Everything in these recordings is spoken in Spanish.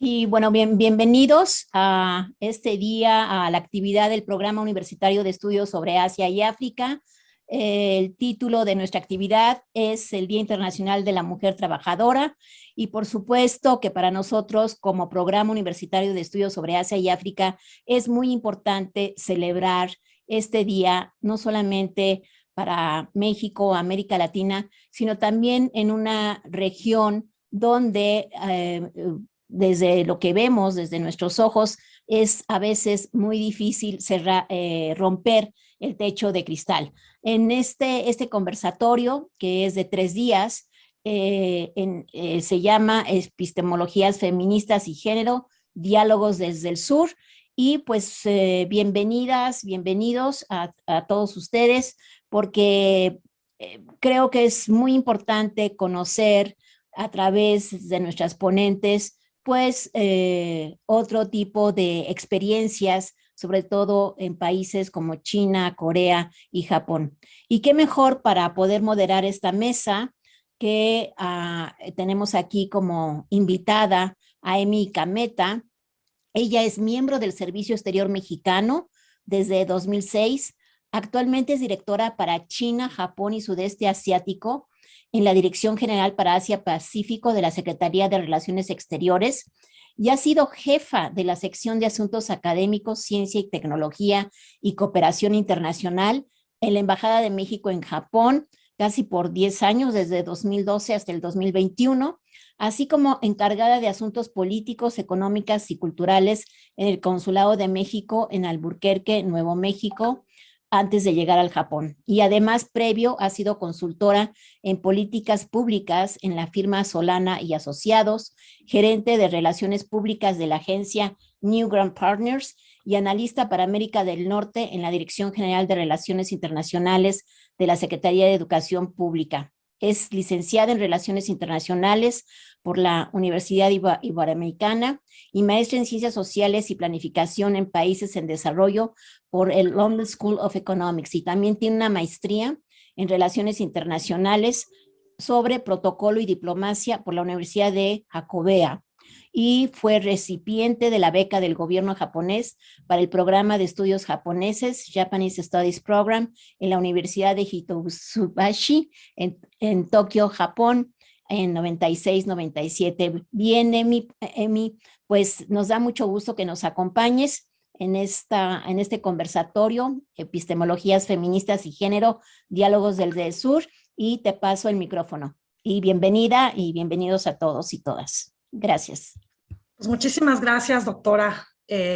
Y bueno, bienvenidos a este día, a la actividad del Programa Universitario de Estudios sobre Asia y África. El título de nuestra actividad es el Día Internacional de la Mujer Trabajadora y por supuesto que para nosotros como Programa Universitario de Estudios sobre Asia y África es muy importante celebrar este día, no solamente para México, América Latina, sino también en una región donde desde lo que vemos, desde nuestros ojos, es a veces muy difícil romper el techo de cristal. En este conversatorio, que es de 3 días, se llama Epistemologías Feministas y Género, Diálogos desde el Sur, y pues bienvenidas, bienvenidos a todos ustedes, porque creo que es muy importante conocer a través de nuestras ponentes pues otro tipo de experiencias, sobre todo en países como China, Corea y Japón. Y qué mejor para poder moderar esta mesa que tenemos aquí como invitada a Emi Cameta. Ella es miembro del Servicio Exterior Mexicano desde 2006. Actualmente es directora para China, Japón y Sudeste Asiático en la Dirección General para Asia Pacífico de la Secretaría de Relaciones Exteriores y ha sido jefa de la sección de Asuntos Académicos, Ciencia y Tecnología y Cooperación Internacional en la Embajada de México en Japón, casi por 10 años, desde 2012 hasta el 2021, así como encargada de asuntos políticos, económicas y culturales en el Consulado de México en Albuquerque, Nuevo México, antes de llegar al Japón. Y además, previo, ha sido consultora en políticas públicas en la firma Solana y Asociados, gerente de relaciones públicas de la agencia New Grand Partners y analista para América del Norte en la Dirección General de Relaciones Internacionales de la Secretaría de Educación Pública. Es licenciada en Relaciones Internacionales por la Universidad Iberoamericana y maestra en Ciencias Sociales y Planificación en Países en Desarrollo por el London School of Economics, y también tiene una maestría en Relaciones Internacionales sobre Protocolo y Diplomacia por la Universidad de Jacobea, y fue recipiente de la beca del gobierno japonés para el programa de estudios japoneses, Japanese Studies Program, en la Universidad de Hitotsubashi, en Tokio, Japón, en 96-97. Bien, Emi, pues nos da mucho gusto que nos acompañes en este conversatorio, Epistemologías Feministas y Género, Diálogos del Sur, y te paso el micrófono. Y bienvenida y bienvenidos a todos y todas. Gracias. Pues muchísimas gracias, doctora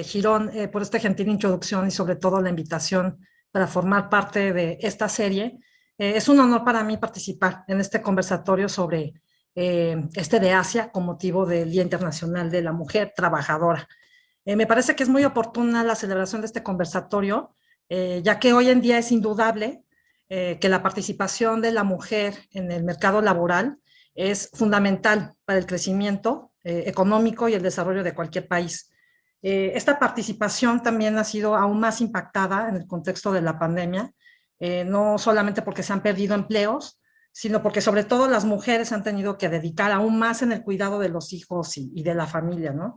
Girón, por esta gentil introducción y sobre todo la invitación para formar parte de esta serie. Es un honor para mí participar en este conversatorio sobre este de Asia con motivo del Día Internacional de la Mujer Trabajadora. Me parece que es muy oportuna la celebración de este conversatorio, ya que hoy en día es indudable que la participación de la mujer en el mercado laboral es fundamental para el crecimiento económico y el desarrollo de cualquier país. Esta participación también ha sido aún más impactada en el contexto de la pandemia, no solamente porque se han perdido empleos, sino porque sobre todo las mujeres han tenido que dedicar aún más en el cuidado de los hijos y de la familia, ¿no?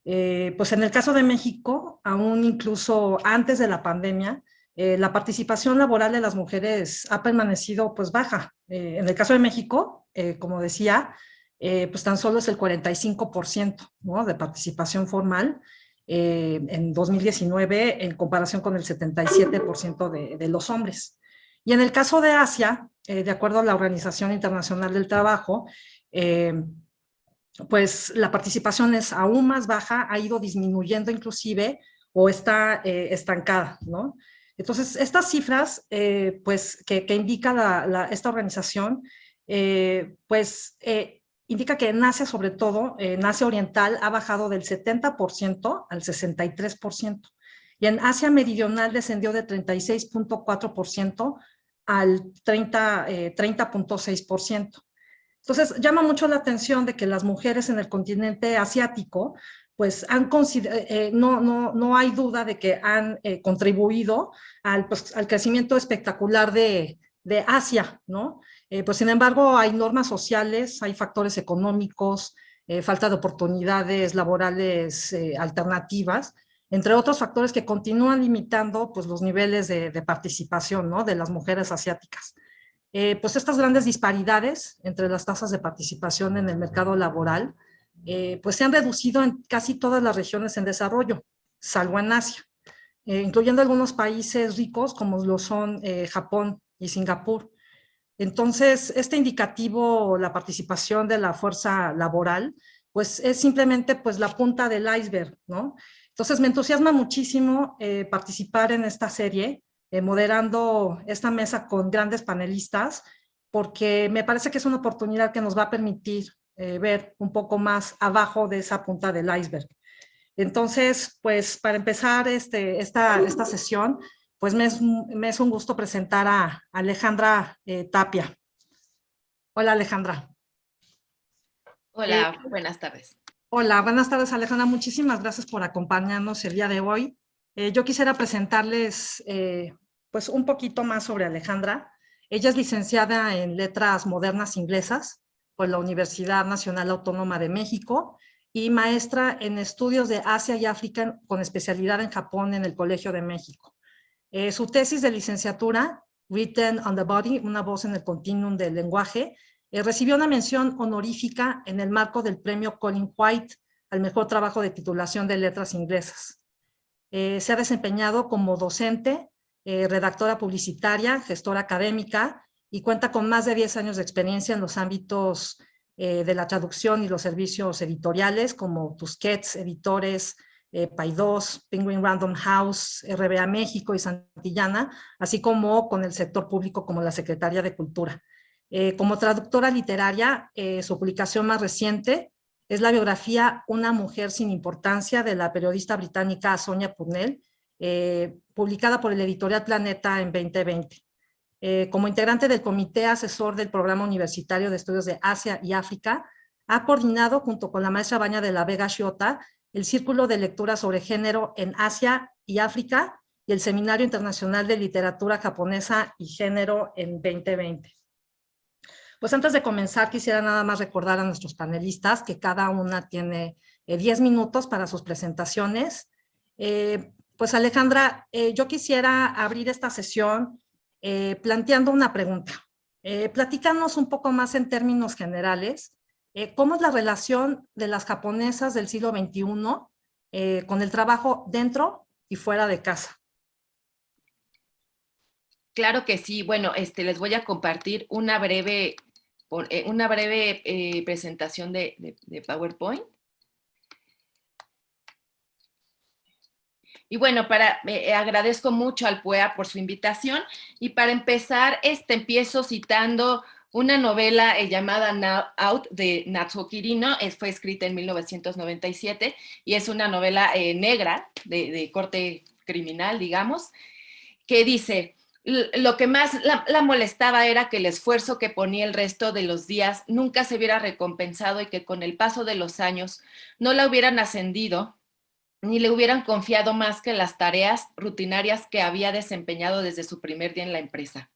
Pues en el caso de México, aún incluso antes de la pandemia, la participación laboral de las mujeres ha permanecido pues baja. En el caso de México, como decía, pues tan solo es el 45%, ¿no?, de participación formal en 2019 en comparación con el 77% de los hombres. Y en el caso de Asia, de acuerdo a la Organización Internacional del Trabajo, pues la participación es aún más baja, ha ido disminuyendo inclusive o está estancada, ¿no? Entonces, estas cifras, pues, que indica esta organización, indica que en Asia, sobre todo, en Asia Oriental, ha bajado del 70% al 63%, y en Asia Meridional descendió de 36.4% al 30.6%. Entonces, llama mucho la atención de que las mujeres en el continente asiático, pues no hay duda de que han contribuido al crecimiento espectacular de Asia, ¿no? Pues sin embargo, hay normas sociales, hay factores económicos, falta de oportunidades laborales alternativas, entre otros factores que continúan limitando pues, los niveles de participación, ¿no?, de las mujeres asiáticas. Pues estas grandes disparidades entre las tasas de participación en el mercado laboral pues se han reducido en casi todas las regiones en desarrollo, salvo en Asia, incluyendo algunos países ricos como lo son Japón y Singapur. Entonces, este indicativo, la participación de la fuerza laboral, pues es simplemente pues la punta del iceberg, ¿no? Entonces, me entusiasma muchísimo participar en esta serie, moderando esta mesa con grandes panelistas, porque me parece que es una oportunidad que nos va a permitir ver un poco más abajo de esa punta del iceberg. Entonces, pues para empezar esta sesión, pues me es un gusto presentar a Alejandra Tapia. Hola, Alejandra. Hola, buenas tardes. Hola, buenas tardes, Alejandra. Muchísimas gracias por acompañarnos el día de hoy. Yo quisiera presentarles pues un poquito más sobre Alejandra. Ella es licenciada en Letras Modernas Inglesas por la Universidad Nacional Autónoma de México y maestra en Estudios de Asia y África con especialidad en Japón en el Colegio de México. Su tesis de licenciatura, Written on the Body, una voz en el continuum del lenguaje, recibió una mención honorífica en el marco del premio Colin White al mejor trabajo de titulación de letras inglesas. Se ha desempeñado como docente, redactora publicitaria, gestora académica y cuenta con más de 10 años de experiencia en los ámbitos de la traducción y los servicios editoriales como Tusquets, Editores, Paidós, Penguin Random House, RBA México y Santillana, así como con el sector público como la Secretaría de Cultura. Como traductora literaria, su publicación más reciente es la biografía Una mujer sin importancia de la periodista británica Sonia Purnell, publicada por el editorial Planeta en 2020. Como integrante del Comité Asesor del Programa Universitario de Estudios de Asia y África, ha coordinado junto con la maestra Baña de la Vega Shiota el Círculo de Lectura sobre Género en Asia y África y el Seminario Internacional de Literatura Japonesa y Género en 2020. Pues antes de comenzar, quisiera nada más recordar a nuestros panelistas que cada una tiene 10 minutos para sus presentaciones. Pues Alejandra, yo quisiera abrir esta sesión planteando una pregunta. Platícanos un poco más en términos generales, ¿cómo es la relación de las japonesas del siglo XXI con el trabajo dentro y fuera de casa? Claro que sí. Bueno, les voy a compartir una breve presentación de PowerPoint. Y bueno, agradezco mucho al PUEA por su invitación. Y para empezar, empiezo citando una novela llamada Now Out de Natsuo Kirino. Fue escrita en 1997 y es una novela negra de corte criminal, digamos, que dice: lo que más la molestaba era que el esfuerzo que ponía el resto de los días nunca se viera recompensado y que con el paso de los años no la hubieran ascendido ni le hubieran confiado más que las tareas rutinarias que había desempeñado desde su primer día en la empresa.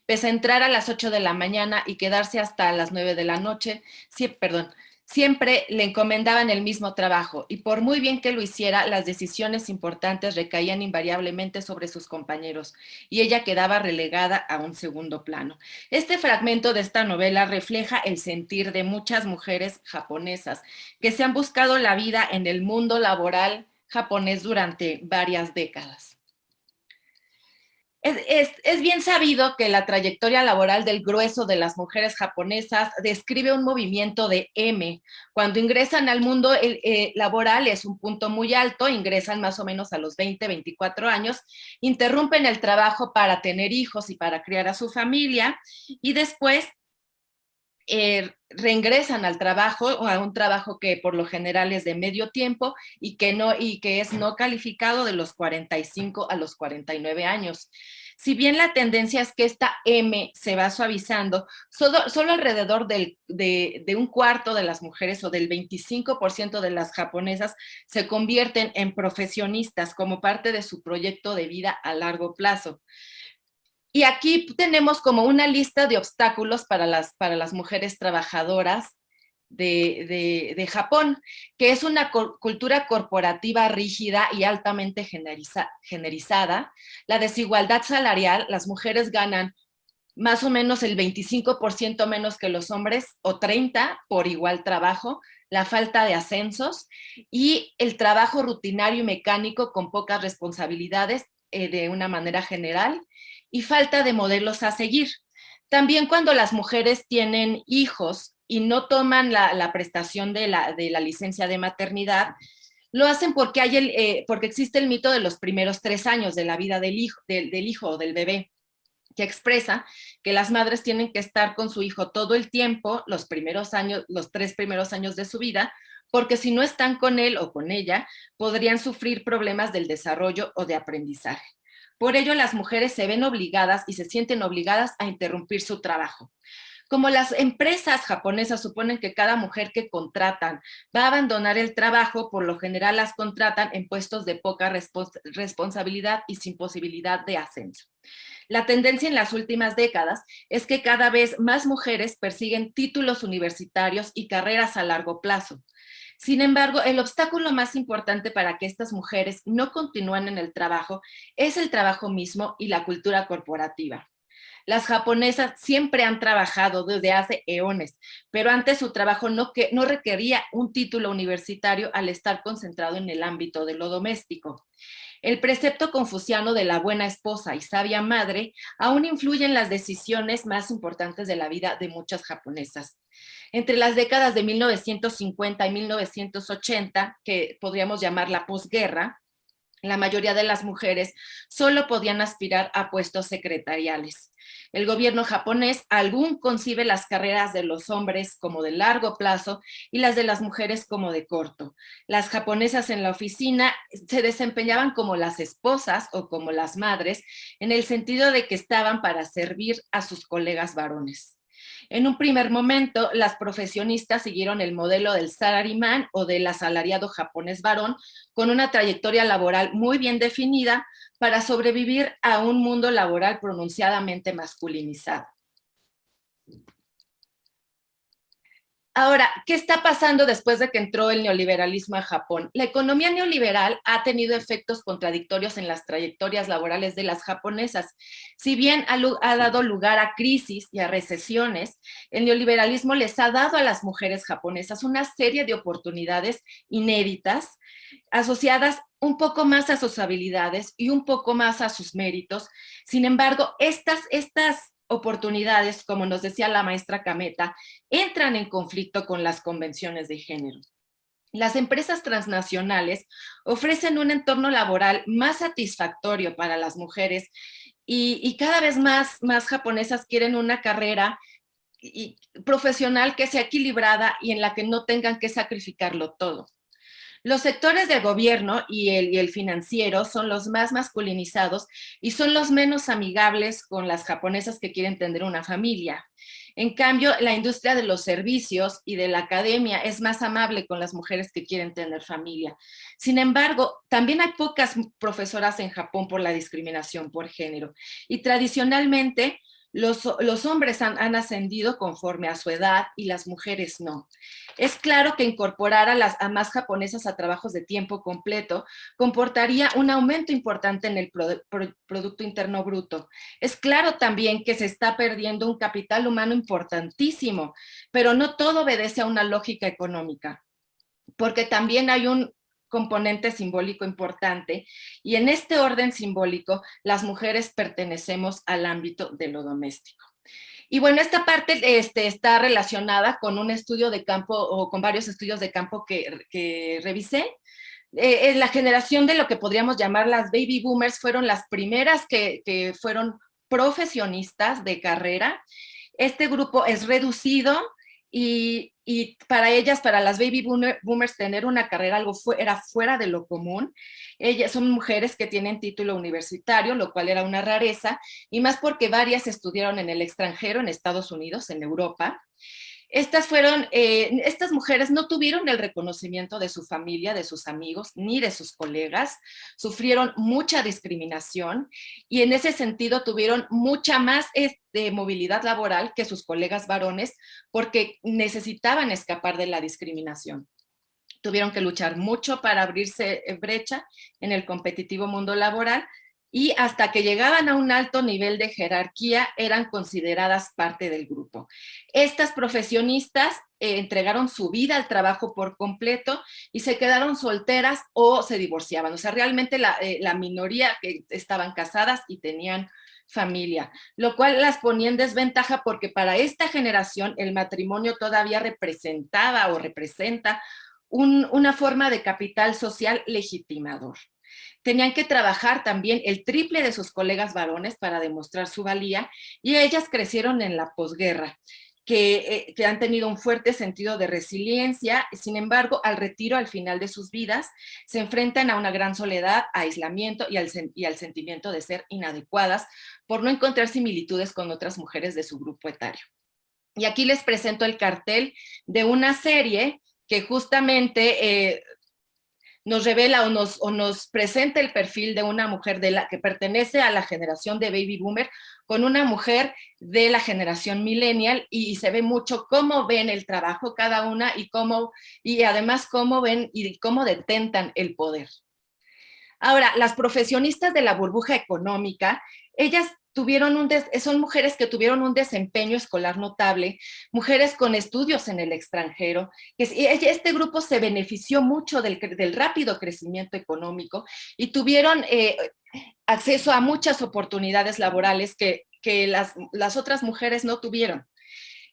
Pese a entrar a las 8 de la mañana y quedarse hasta las 9 de la noche, siempre le encomendaban el mismo trabajo y por muy bien que lo hiciera, las decisiones importantes recaían invariablemente sobre sus compañeros y ella quedaba relegada a un segundo plano. Este fragmento de esta novela refleja el sentir de muchas mujeres japonesas que se han buscado la vida en el mundo laboral japonés durante varias décadas. Es bien sabido que la trayectoria laboral del grueso de las mujeres japonesas describe un movimiento de M. Cuando ingresan al mundo laboral es un punto muy alto, ingresan más o menos a los 20, 24 años, interrumpen el trabajo para tener hijos y para criar a su familia y después reingresan al trabajo o a un trabajo que por lo general es de medio tiempo y que es no calificado de los 45 a los 49 años. Si bien la tendencia es que esta M se va suavizando, solo alrededor de un cuarto de las mujeres o del 25% de las japonesas se convierten en profesionistas como parte de su proyecto de vida a largo plazo. Y aquí tenemos como una lista de obstáculos para las mujeres trabajadoras de Japón, que es una cultura corporativa rígida y altamente generalizada. La desigualdad salarial, las mujeres ganan más o menos el 25% menos que los hombres o 30% por igual trabajo, la falta de ascensos y el trabajo rutinario y mecánico con pocas responsabilidades de una manera general y falta de modelos a seguir. También cuando las mujeres tienen hijos y no toman la prestación de la licencia de maternidad, lo hacen porque existe el mito de los primeros 3 años de la vida del hijo o del bebé, que expresa que las madres tienen que estar con su hijo todo el tiempo, los 3 primeros años de su vida, porque si no están con él o con ella, podrían sufrir problemas del desarrollo o de aprendizaje. Por ello, las mujeres se ven obligadas y se sienten obligadas a interrumpir su trabajo. Como las empresas japonesas suponen que cada mujer que contratan va a abandonar el trabajo, por lo general las contratan en puestos de poca responsabilidad y sin posibilidad de ascenso. La tendencia en las últimas décadas es que cada vez más mujeres persiguen títulos universitarios y carreras a largo plazo. Sin embargo, el obstáculo más importante para que estas mujeres no continúen en el trabajo es el trabajo mismo y la cultura corporativa. Las japonesas siempre han trabajado desde hace eones, pero antes su trabajo no requería un título universitario al estar concentrado en el ámbito de lo doméstico. El precepto confuciano de la buena esposa y sabia madre aún influye en las decisiones más importantes de la vida de muchas japonesas. Entre las décadas de 1950 y 1980, que podríamos llamar la posguerra, la mayoría de las mujeres solo podían aspirar a puestos secretariales. El gobierno japonés aún concibe las carreras de los hombres como de largo plazo y las de las mujeres como de corto. Las japonesas en la oficina se desempeñaban como las esposas o como las madres, en el sentido de que estaban para servir a sus colegas varones. En un primer momento, las profesionistas siguieron el modelo del salaryman o del asalariado japonés varón, con una trayectoria laboral muy bien definida para sobrevivir a un mundo laboral pronunciadamente masculinizado. Ahora, ¿qué está pasando después de que entró el neoliberalismo a Japón? La economía neoliberal ha tenido efectos contradictorios en las trayectorias laborales de las japonesas. Si bien ha dado lugar a crisis y a recesiones, el neoliberalismo les ha dado a las mujeres japonesas una serie de oportunidades inéditas, asociadas un poco más a sus habilidades y un poco más a sus méritos. Sin embargo, estas oportunidades, como nos decía la maestra Kameta, entran en conflicto con las convenciones de género. Las empresas transnacionales ofrecen un entorno laboral más satisfactorio para las mujeres y cada vez más japonesas quieren una carrera profesional que sea equilibrada y en la que no tengan que sacrificarlo todo. Los sectores del gobierno y el financiero son los más masculinizados y son los menos amigables con las japonesas que quieren tener una familia. En cambio, la industria de los servicios y de la academia es más amable con las mujeres que quieren tener familia. Sin embargo, también hay pocas profesoras en Japón por la discriminación por género. Y tradicionalmente, los hombres han ascendido conforme a su edad y las mujeres no. Es claro que incorporar a más japonesas a trabajos de tiempo completo comportaría un aumento importante en el Producto Interno Bruto. Es claro también que se está perdiendo un capital humano importantísimo, pero no todo obedece a una lógica económica, porque también hay un componente simbólico importante y en este orden simbólico las mujeres pertenecemos al ámbito de lo doméstico. Y bueno, esta parte está relacionada con un estudio de campo o con varios estudios de campo que revisé. La generación de lo que podríamos llamar las baby boomers fueron las primeras que fueron profesionistas de carrera. Este grupo es reducido y para ellas, para las baby boomers, tener una carrera era fuera de lo común. Ellas son mujeres que tienen título universitario, lo cual era una rareza, y más porque varias estudiaron en el extranjero, en Estados Unidos, en Europa. Estas mujeres no tuvieron el reconocimiento de su familia, de sus amigos, ni de sus colegas, sufrieron mucha discriminación y en ese sentido tuvieron mucha más movilidad laboral que sus colegas varones porque necesitaban escapar de la discriminación. Tuvieron que luchar mucho para abrirse brecha en el competitivo mundo laboral y hasta que llegaban a un alto nivel de jerarquía eran consideradas parte del grupo. Estas profesionistas entregaron su vida al trabajo por completo y se quedaron solteras o se divorciaban. O sea, realmente la minoría que estaban casadas y tenían familia, lo cual las ponía en desventaja porque para esta generación el matrimonio todavía representaba o representa una forma de capital social legitimador. Tenían que trabajar también el triple de sus colegas varones para demostrar su valía y ellas crecieron en la posguerra, que han tenido un fuerte sentido de resiliencia. Sin embargo, al retiro, al final de sus vidas, se enfrentan a una gran soledad, aislamiento y al sentimiento de ser inadecuadas por no encontrar similitudes con otras mujeres de su grupo etario. Y aquí les presento el cartel de una serie que justamente nos revela o nos presenta el perfil de una mujer que pertenece a la generación de Baby Boomer con una mujer de la generación Millennial y se ve mucho cómo ven el trabajo cada una y además cómo ven y cómo detentan el poder. Ahora, las profesionistas de la burbuja económica, ellas son mujeres que tuvieron un desempeño escolar notable, mujeres con estudios en el extranjero, este grupo se benefició mucho del rápido crecimiento económico y tuvieron acceso a muchas oportunidades laborales que las otras mujeres no tuvieron.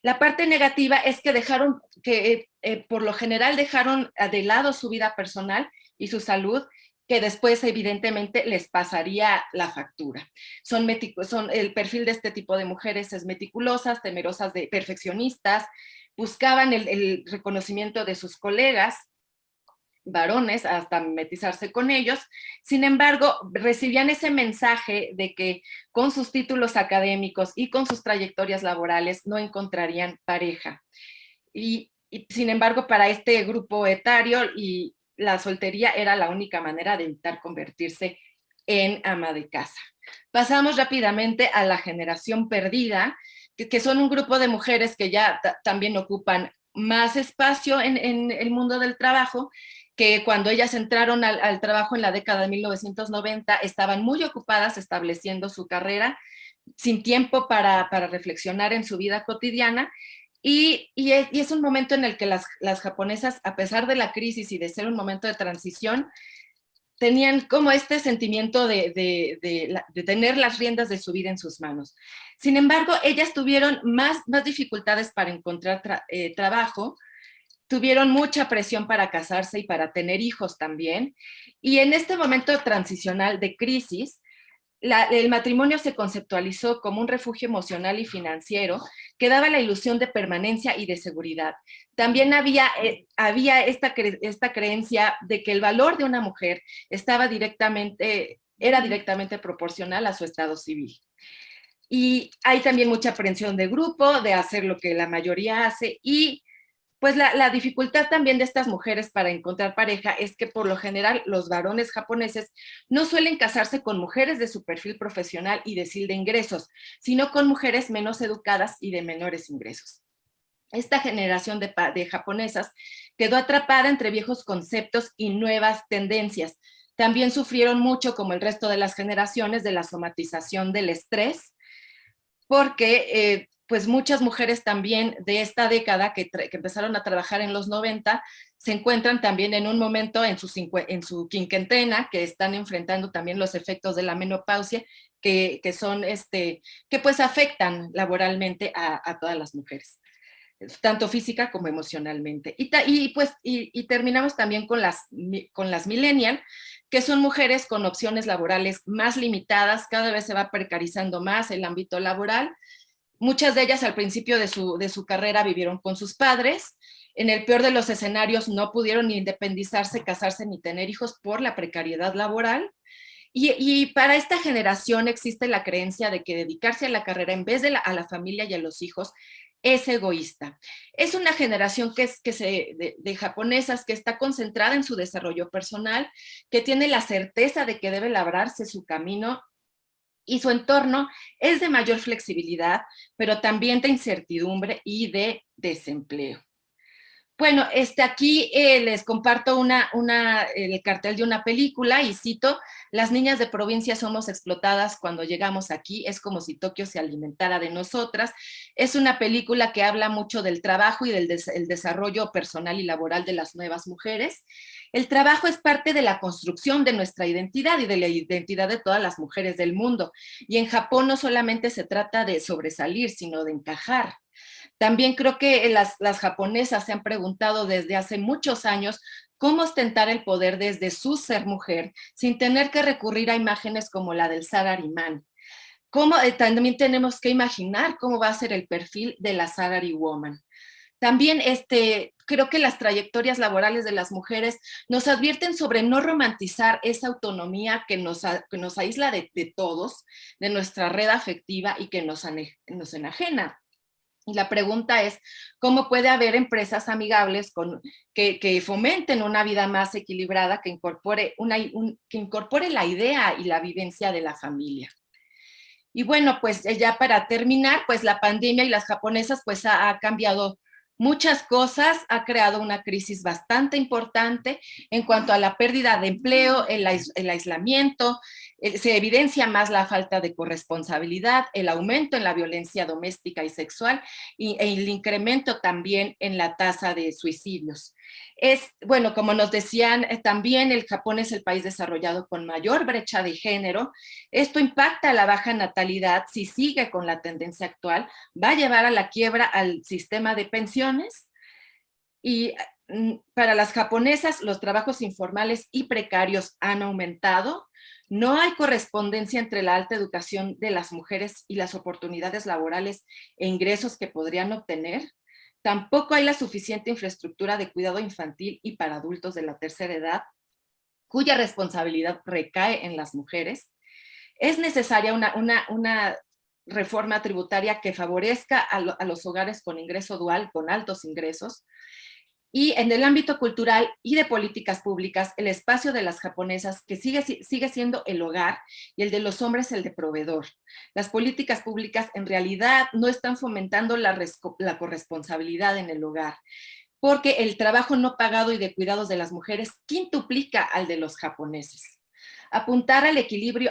La parte negativa es que por lo general dejaron de lado su vida personal y su salud, que después evidentemente les pasaría la factura. El perfil de este tipo de mujeres es meticulosas, temerosas, perfeccionistas, buscaban el reconocimiento de sus colegas varones hasta mimetizarse con ellos. Sin embargo, recibían ese mensaje de que con sus títulos académicos y con sus trayectorias laborales no encontrarían pareja. Y sin embargo, para este grupo etario la soltería era la única manera de evitar convertirse en ama de casa. Pasamos rápidamente a la generación perdida, que son un grupo de mujeres que ya también ocupan más espacio en el mundo del trabajo, que cuando ellas entraron al trabajo en la década de 1990 estaban muy ocupadas estableciendo su carrera, sin tiempo para reflexionar en su vida cotidiana. Y es un momento en el que las japonesas, a pesar de la crisis y de ser un momento de transición, tenían como este sentimiento de tener las riendas de su vida en sus manos. Sin embargo, ellas tuvieron más dificultades para encontrar trabajo, tuvieron mucha presión para casarse y para tener hijos también. Y en este momento transicional de crisis, el matrimonio se conceptualizó como un refugio emocional y financiero que daba la ilusión de permanencia y de seguridad. También había esta creencia de que el valor de una mujer era directamente proporcional a su estado civil. Y hay también mucha aprensión de grupo, de hacer lo que la mayoría hace, y pues la dificultad también de estas mujeres para encontrar pareja es que por lo general los varones japoneses no suelen casarse con mujeres de su perfil profesional y decil de ingresos, sino con mujeres menos educadas y de menores ingresos. Esta generación de japonesas quedó atrapada entre viejos conceptos y nuevas tendencias. También sufrieron mucho, como el resto de las generaciones, de la somatización del estrés, porque pues muchas mujeres también de esta década que empezaron a trabajar en los 90 se encuentran también en un momento en su quincuentena que están enfrentando también los efectos de la menopausia que pues afectan laboralmente a todas las mujeres, tanto física como emocionalmente. Y terminamos también con las millennial, que son mujeres con opciones laborales más limitadas, cada vez se va precarizando más el ámbito laboral. Muchas de ellas al principio de su carrera vivieron con sus padres. En el peor de los escenarios no pudieron ni independizarse, casarse ni tener hijos por la precariedad laboral. Y para esta generación existe la creencia de que dedicarse a la carrera en vez de a la familia y a los hijos es egoísta. Es una generación de japonesas que está concentrada en su desarrollo personal, que tiene la certeza de que debe labrarse su camino y su entorno es de mayor flexibilidad, pero también de incertidumbre y de desempleo. Bueno, aquí les comparto el cartel de una película y cito: las niñas de provincia somos explotadas cuando llegamos aquí, es como si Tokio se alimentara de nosotras. Es una película que habla mucho del trabajo y del desarrollo personal y laboral de las nuevas mujeres. El trabajo es parte de la construcción de nuestra identidad y de la identidad de todas las mujeres del mundo. Y en Japón no solamente se trata de sobresalir, sino de encajar. También creo que las japonesas se han preguntado desde hace muchos años cómo ostentar el poder desde su ser mujer sin tener que recurrir a imágenes como la del salaryman. También tenemos que imaginar cómo va a ser el perfil de la salary woman. También creo que las trayectorias laborales de las mujeres nos advierten sobre no romantizar esa autonomía que nos aísla de todos, de nuestra red afectiva y que nos enajena. Y la pregunta es, ¿cómo puede haber empresas amigables que fomenten una vida más equilibrada, que incorpore la idea y la vivencia de la familia? Y bueno, pues ya para terminar, pues la pandemia y las japonesas pues ha cambiado muchas cosas, ha creado una crisis bastante importante en cuanto a la pérdida de empleo, el aislamiento, se evidencia más la falta de corresponsabilidad, el aumento en la violencia doméstica y sexual y el incremento también en la tasa de suicidios. Bueno, como nos decían, también el Japón es el país desarrollado con mayor brecha de género. Esto impacta a la baja natalidad. Si sigue con la tendencia actual, va a llevar a la quiebra al sistema de pensiones. Y para las japonesas, los trabajos informales y precarios han aumentado. No hay correspondencia entre la alta educación de las mujeres y las oportunidades laborales e ingresos que podrían obtener. Tampoco hay la suficiente infraestructura de cuidado infantil y para adultos de la tercera edad, cuya responsabilidad recae en las mujeres. Es necesaria una reforma tributaria que favorezca a los hogares con ingreso dual, con altos ingresos. Y en el ámbito cultural y de políticas públicas, el espacio de las japonesas, que sigue siendo el hogar, y el de los hombres el de proveedor. Las políticas públicas en realidad no están fomentando la corresponsabilidad en el hogar, porque el trabajo no pagado y de cuidados de las mujeres quintuplica al de los japoneses. Apuntar al equilibrio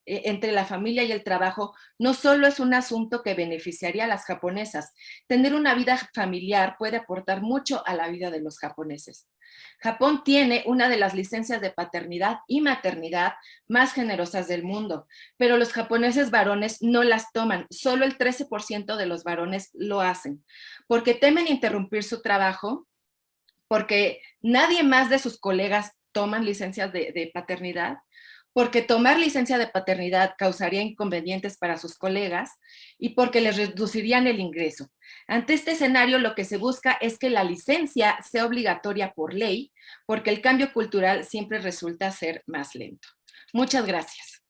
entre la familia y el trabajo no solo es un asunto que beneficiaría a las japonesas. Tener una vida familiar puede aportar mucho a la vida de los japoneses. Japón tiene una de las licencias de paternidad y maternidad más generosas del mundo, pero los japoneses varones no las toman. Solo el 13% de los varones lo hacen, porque temen interrumpir su trabajo, porque nadie más de sus colegas toman licencias de paternidad, porque tomar licencia de paternidad causaría inconvenientes para sus colegas y porque les reducirían el ingreso. Ante este escenario, lo que se busca es que la licencia sea obligatoria por ley, porque el cambio cultural siempre resulta ser más lento. Muchas gracias.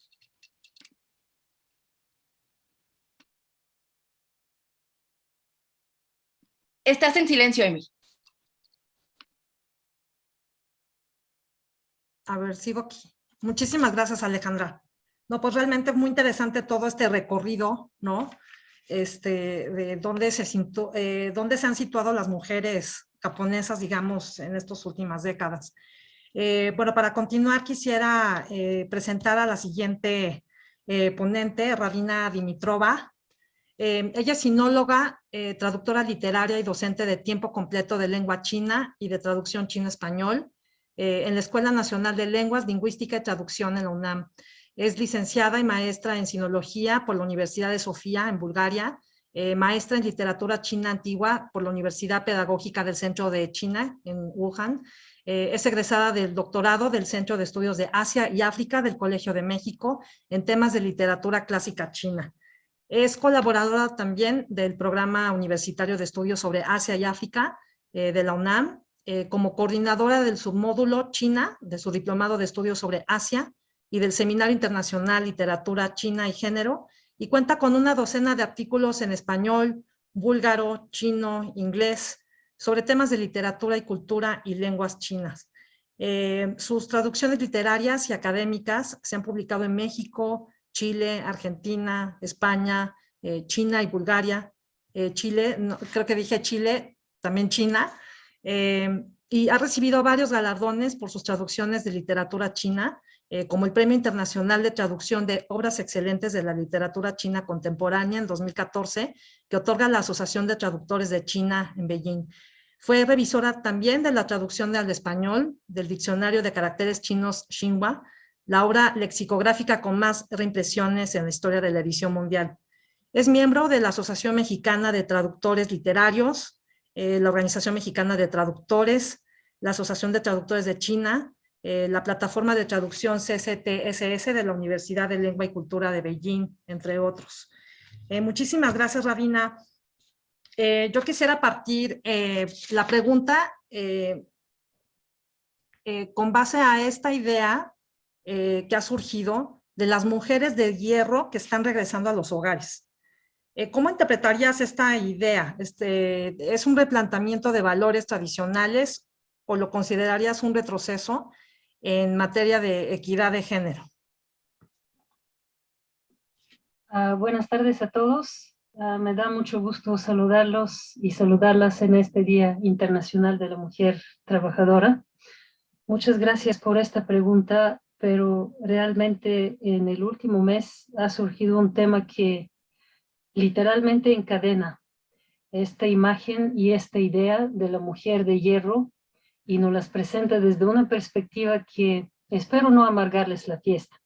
Estás en silencio, Emi. A ver, sigo aquí. Muchísimas gracias, Alejandra. No, pues realmente es muy interesante todo este recorrido, ¿no? De dónde se han situado las mujeres japonesas, digamos, en estas últimas décadas. Bueno, para continuar quisiera presentar a la siguiente ponente, Ravina Dimitrova. Ella es sinóloga, traductora literaria y docente de tiempo completo de lengua china y de traducción chino-español en la Escuela Nacional de Lenguas, Lingüística y Traducción en la UNAM. Es licenciada y maestra en sinología por la Universidad de Sofía, en Bulgaria, maestra en literatura china antigua por la Universidad Pedagógica del Centro de China, en Wuhan. Es egresada del doctorado del Centro de Estudios de Asia y África del Colegio de México en temas de literatura clásica china. Es colaboradora también del Programa Universitario de Estudios sobre Asia y África de la UNAM, como coordinadora del submódulo China, de su diplomado de estudios sobre Asia y del Seminario Internacional Literatura China y Género, y cuenta con una docena de artículos en español, búlgaro, chino, inglés, sobre temas de literatura y cultura y lenguas chinas. Sus traducciones literarias y académicas se han publicado en México, Chile, Argentina, España, China y Bulgaria. Chile, no, creo que dije Chile, también China, y ha recibido varios galardones por sus traducciones de literatura china, como el Premio Internacional de Traducción de Obras Excelentes de la Literatura China Contemporánea en 2014, que otorga la Asociación de Traductores de China en Beijing. Fue revisora también de la traducción al español del Diccionario de Caracteres Chinos Xinhua, la obra lexicográfica con más reimpresiones en la historia de la edición mundial. Es miembro de la Asociación Mexicana de Traductores Literarios, la Organización Mexicana de Traductores, la Asociación de Traductores de China, la plataforma de traducción CCTSS de la Universidad de Lengua y Cultura de Beijing, entre otros. Muchísimas gracias, Rabina. Yo quisiera partir la pregunta con base a esta idea que ha surgido de las mujeres de hierro que están regresando a los hogares. ¿Cómo interpretarías esta idea? ¿Es un replanteamiento de valores tradicionales o lo considerarías un retroceso en materia de equidad de género? Buenas tardes a todos. Me da mucho gusto saludarlos y saludarlas en este Día Internacional de la Mujer Trabajadora. Muchas gracias por esta pregunta, pero realmente en el último mes ha surgido un tema que literalmente encadena esta imagen y esta idea de la mujer de hierro y nos las presenta desde una perspectiva que espero no amargarles la fiesta.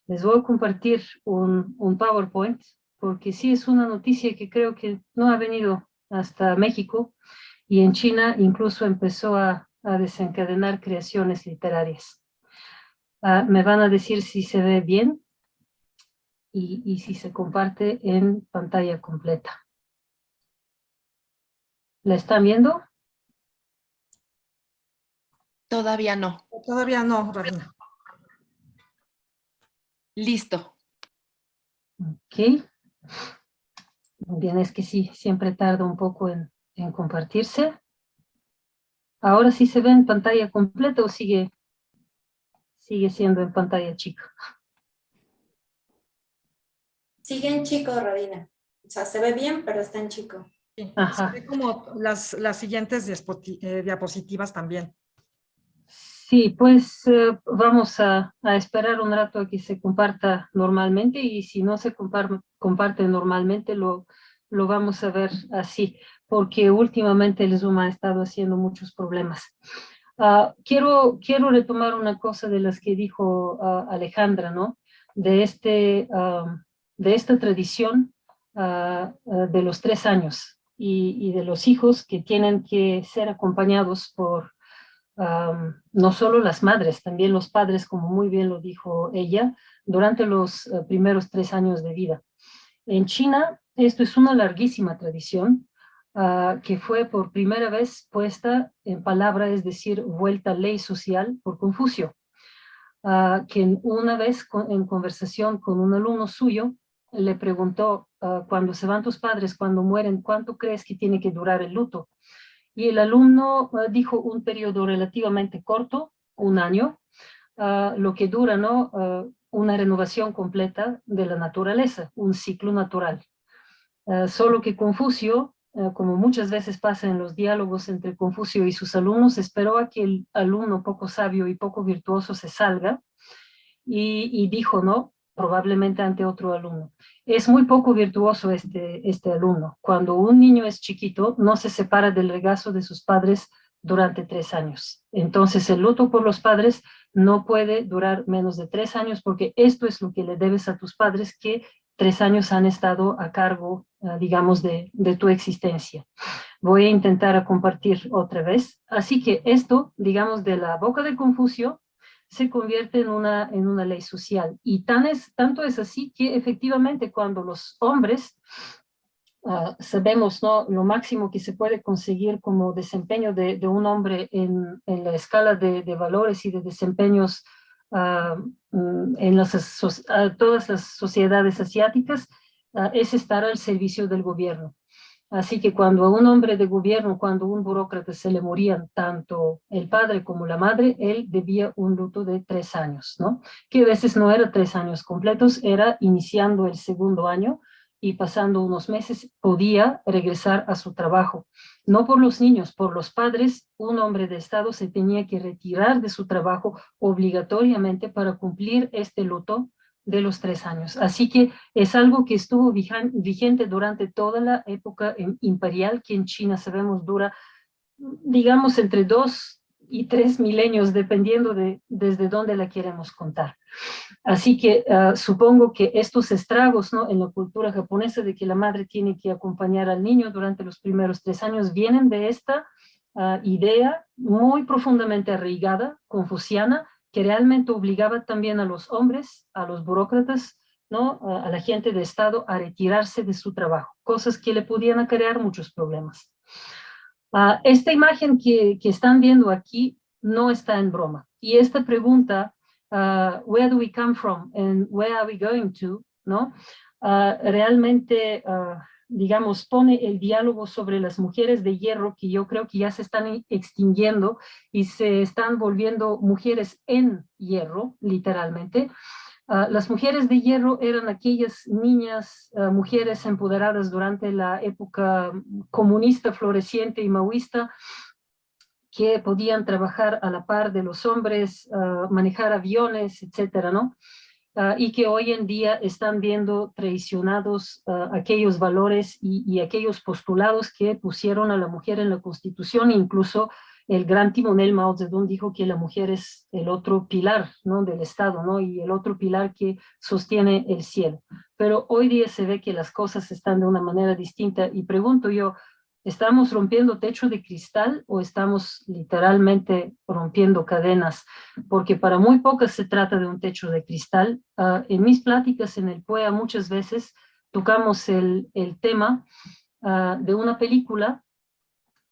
Les voy a compartir un PowerPoint porque sí es una noticia que creo que no ha venido hasta México y en China incluso empezó a desencadenar creaciones literarias. Me van a decir si se ve bien y si se comparte en pantalla completa. ¿La están viendo? Todavía no. Todavía no, Rabina. Listo. Ok. Bien, es que sí, siempre tarda un poco en compartirse. ¿Ahora sí se ve en pantalla completa o sigue siendo en pantalla chica? Sigue en chico, Rabina. O sea, se ve bien, pero está en chico. Sí, Ajá. se ve como las siguientes diapositivas también. Sí, pues vamos a esperar un rato a que se comparta normalmente y si no se comparte normalmente lo vamos a ver así, porque últimamente el Zoom ha estado haciendo muchos problemas. Quiero retomar una cosa de las que dijo Alejandra, ¿no? De esta tradición de los 3 años y de los hijos que tienen que ser acompañados por no solo las madres, también los padres, como muy bien lo dijo ella, durante los primeros 3 años de vida. En China, esto es una larguísima tradición que fue por primera vez puesta en palabra, es decir, vuelta a ley social por Confucio, que una vez en conversación con un alumno suyo, le preguntó, cuando se van tus padres, cuando mueren, ¿cuánto crees que tiene que durar el luto? Y el alumno dijo un periodo relativamente corto, 1 año, lo que dura, ¿no? Una renovación completa de la naturaleza, un ciclo natural. Solo que Confucio, como muchas veces pasa en los diálogos entre Confucio y sus alumnos, esperó a que el alumno poco sabio y poco virtuoso se salga y dijo, ¿no? Probablemente ante otro alumno. Es muy poco virtuoso este alumno. Cuando un niño es chiquito, no se separa del regazo de sus padres durante 3 años. Entonces, el luto por los padres no puede durar menos de 3 años porque esto es lo que le debes a tus padres que 3 años han estado a cargo, digamos, de tu existencia. Voy a intentar compartir otra vez. Así que esto, digamos, de la boca de Confucio, se convierte en una ley social. Y tanto es así que efectivamente cuando los hombres sabemos, ¿no? Lo máximo que se puede conseguir como desempeño de un hombre en la escala de valores y de desempeños en todas las sociedades asiáticas es estar al servicio del gobierno. Así que cuando a un hombre de gobierno, cuando a un burócrata se le morían tanto el padre como la madre, él debía un luto de 3 años, ¿no? Que a veces no era 3 años completos, era iniciando el segundo año y pasando unos meses podía regresar a su trabajo. No por los niños, por los padres, un hombre de Estado se tenía que retirar de su trabajo obligatoriamente para cumplir este luto de los 3 años. Así que es algo que estuvo vigente durante toda la época imperial, que en China sabemos dura, digamos, entre 2 y 3 milenios, dependiendo de desde dónde la queremos contar. Así que supongo que estos estragos, ¿no?, en la cultura japonesa de que la madre tiene que acompañar al niño durante los primeros 3 años vienen de esta idea muy profundamente arraigada, confuciana, que realmente obligaba también a los hombres, a los burócratas, ¿no?, a la gente de Estado a retirarse de su trabajo, cosas que le podían acarrear muchos problemas. Esta imagen que están viendo aquí no está en broma. Y esta pregunta, where do we come from and where are we going to, ¿no? Realmente, digamos, pone el diálogo sobre las mujeres de hierro, que yo creo que ya se están extinguiendo y se están volviendo mujeres en hierro, literalmente. Las mujeres de hierro eran aquellas niñas, mujeres empoderadas durante la época comunista floreciente y maoísta, que podían trabajar a la par de los hombres, manejar aviones, etcétera, ¿no? Y que hoy en día están viendo traicionados aquellos valores y aquellos postulados que pusieron a la mujer en la Constitución. Incluso el gran timonel Mao Zedong dijo que la mujer es el otro pilar, ¿no?, del Estado, ¿no?, y el otro pilar que sostiene el cielo. Pero hoy día se ve que las cosas están de una manera distinta y pregunto yo, ¿estamos rompiendo techo de cristal o estamos literalmente rompiendo cadenas? Porque para muy pocas se trata de un techo de cristal. En mis pláticas en el PUEA muchas veces tocamos el tema de una película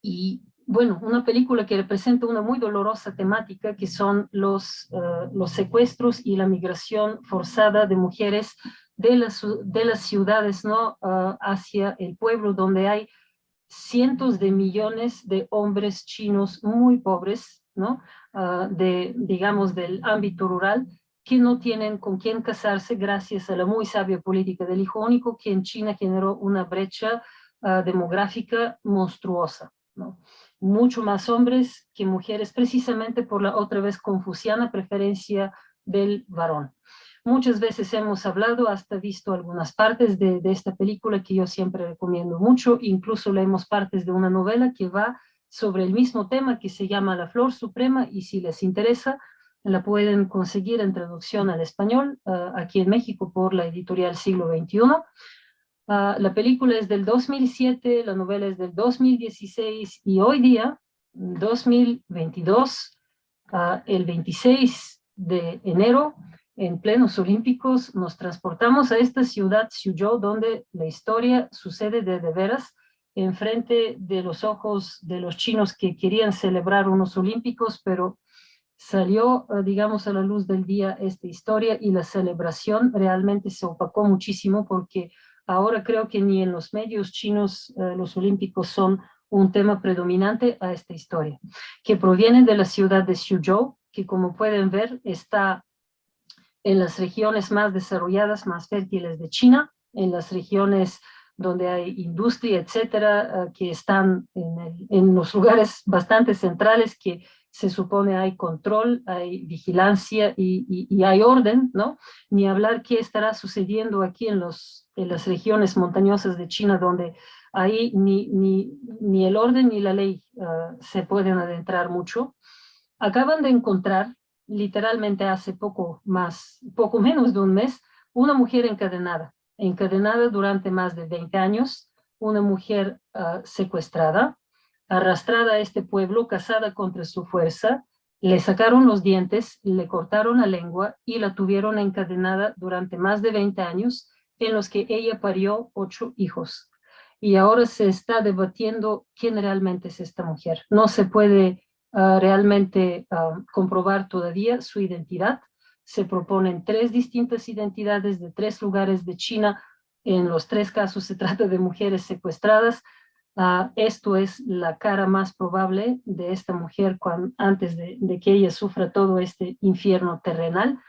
y, bueno, una película que representa una muy dolorosa temática, que son los secuestros y la migración forzada de mujeres de las ciudades, ¿no?, hacia el pueblo, donde hay cientos de millones de hombres chinos muy pobres, ¿no?, digamos, del ámbito rural, que no tienen con quién casarse gracias a la muy sabia política del hijo único, que en China generó una brecha demográfica monstruosa, ¿no? Mucho más hombres que mujeres, precisamente por la otra vez confuciana preferencia del varón. Muchas veces hemos hablado, hasta visto algunas partes de esta película que yo siempre recomiendo mucho, incluso leemos partes de una novela que va sobre el mismo tema, que se llama La Flor Suprema, y si les interesa, la pueden conseguir en traducción al español, aquí en México por la editorial Siglo XXI. La película es del 2007, la novela es del 2016, y hoy día, 2022, el 26 de enero, en plenos olímpicos, nos transportamos a esta ciudad, Suzhou, donde la historia sucede de veras, enfrente de los ojos de los chinos que querían celebrar unos olímpicos, pero salió, digamos, a la luz del día esta historia y la celebración realmente se opacó muchísimo, porque ahora creo que ni en los medios chinos los olímpicos son un tema predominante a esta historia, que proviene de la ciudad de Suzhou, que como pueden ver está en las regiones más desarrolladas, más fértiles de China, en las regiones donde hay industria, etcétera, que están en los lugares bastante centrales, que se supone hay control, hay vigilancia y hay orden, ¿no? Ni hablar qué estará sucediendo aquí en las regiones montañosas de China, donde ahí ni el orden ni la ley se pueden adentrar mucho. Acaban de encontrar, literalmente hace poco menos de un mes, una mujer encadenada durante más de 20 años, una mujer secuestrada, arrastrada a este pueblo, casada contra su fuerza, le sacaron los dientes, le cortaron la lengua y la tuvieron encadenada durante más de 20 años, en los que ella parió 8 hijos. Y ahora se está debatiendo quién realmente es esta mujer. No se puede realmente comprobar todavía su identidad. Se proponen 3 distintas identidades de 3 lugares de China. En los 3 casos se trata de mujeres secuestradas. Esto es la cara más probable de esta mujer antes de que ella sufra todo este infierno terrenal.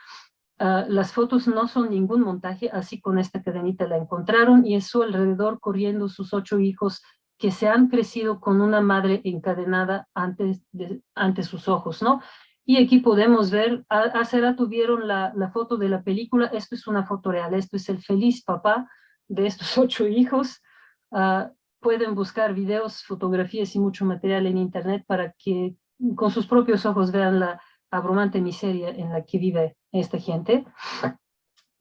Las fotos no son ningún montaje, así con esta cadenita la encontraron y es su alrededor corriendo sus 8 hijos que se han crecido con una madre encadenada ante sus ojos, ¿no? Y aquí podemos ver, hace rato vieron la foto de la película, esto es una foto real, esto es el feliz papá de estos 8 hijos. Pueden buscar videos, fotografías y mucho material en internet para que con sus propios ojos vean la abrumante miseria en la que vive esta gente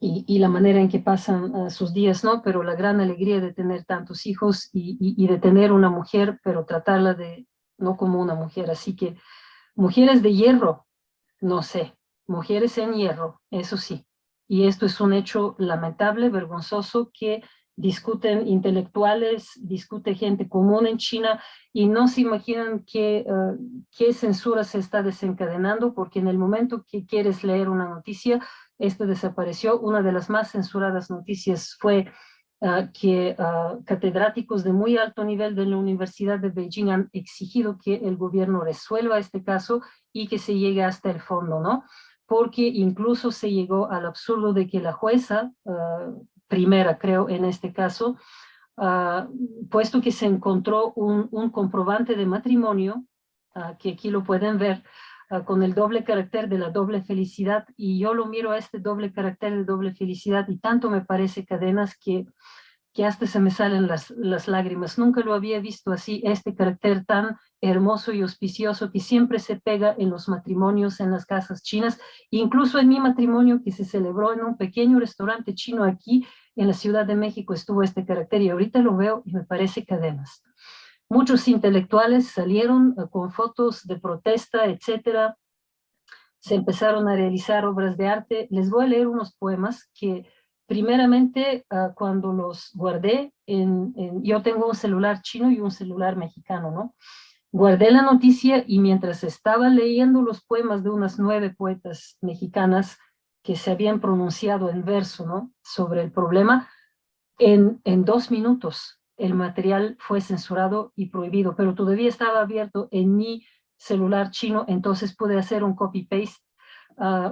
y la manera en que pasan sus días, ¿no? Pero la gran alegría de tener tantos hijos y de tener una mujer, pero tratarla no como una mujer. Así que mujeres de hierro, no sé, mujeres en hierro, eso sí. Y esto es un hecho lamentable, vergonzoso, que discuten intelectuales, discute gente común en China y no se imaginan qué censura se está desencadenando, porque en el momento que quieres leer una noticia, esta desapareció. Una de las más censuradas noticias fue que catedráticos de muy alto nivel de la Universidad de Beijing han exigido que el gobierno resuelva este caso y que se llegue hasta el fondo, ¿no? Porque incluso se llegó al absurdo de que la jueza, primera creo en este caso, puesto que se encontró un comprobante de matrimonio, que aquí lo pueden ver, con el doble carácter de la doble felicidad, y yo lo miro a este doble carácter de doble felicidad y tanto me parece, Cadenas, que hasta se me salen las lágrimas. Nunca lo había visto así, este carácter tan hermoso y auspicioso que siempre se pega en los matrimonios, en las casas chinas, incluso en mi matrimonio que se celebró en un pequeño restaurante chino aquí en la Ciudad de México estuvo este carácter y ahorita lo veo y me parece, Cadenas. Muchos intelectuales salieron con fotos de protesta, etcétera. Se empezaron a realizar obras de arte. Les voy a leer unos poemas que primeramente cuando los guardé, yo tengo un celular chino y un celular mexicano, ¿no? Guardé la noticia y mientras estaba leyendo los poemas de unas 9 poetas mexicanas que se habían pronunciado en verso, ¿no? Sobre el problema, en 2 minutos el material fue censurado y prohibido, pero todavía estaba abierto en mi celular chino, entonces pude hacer un copy-paste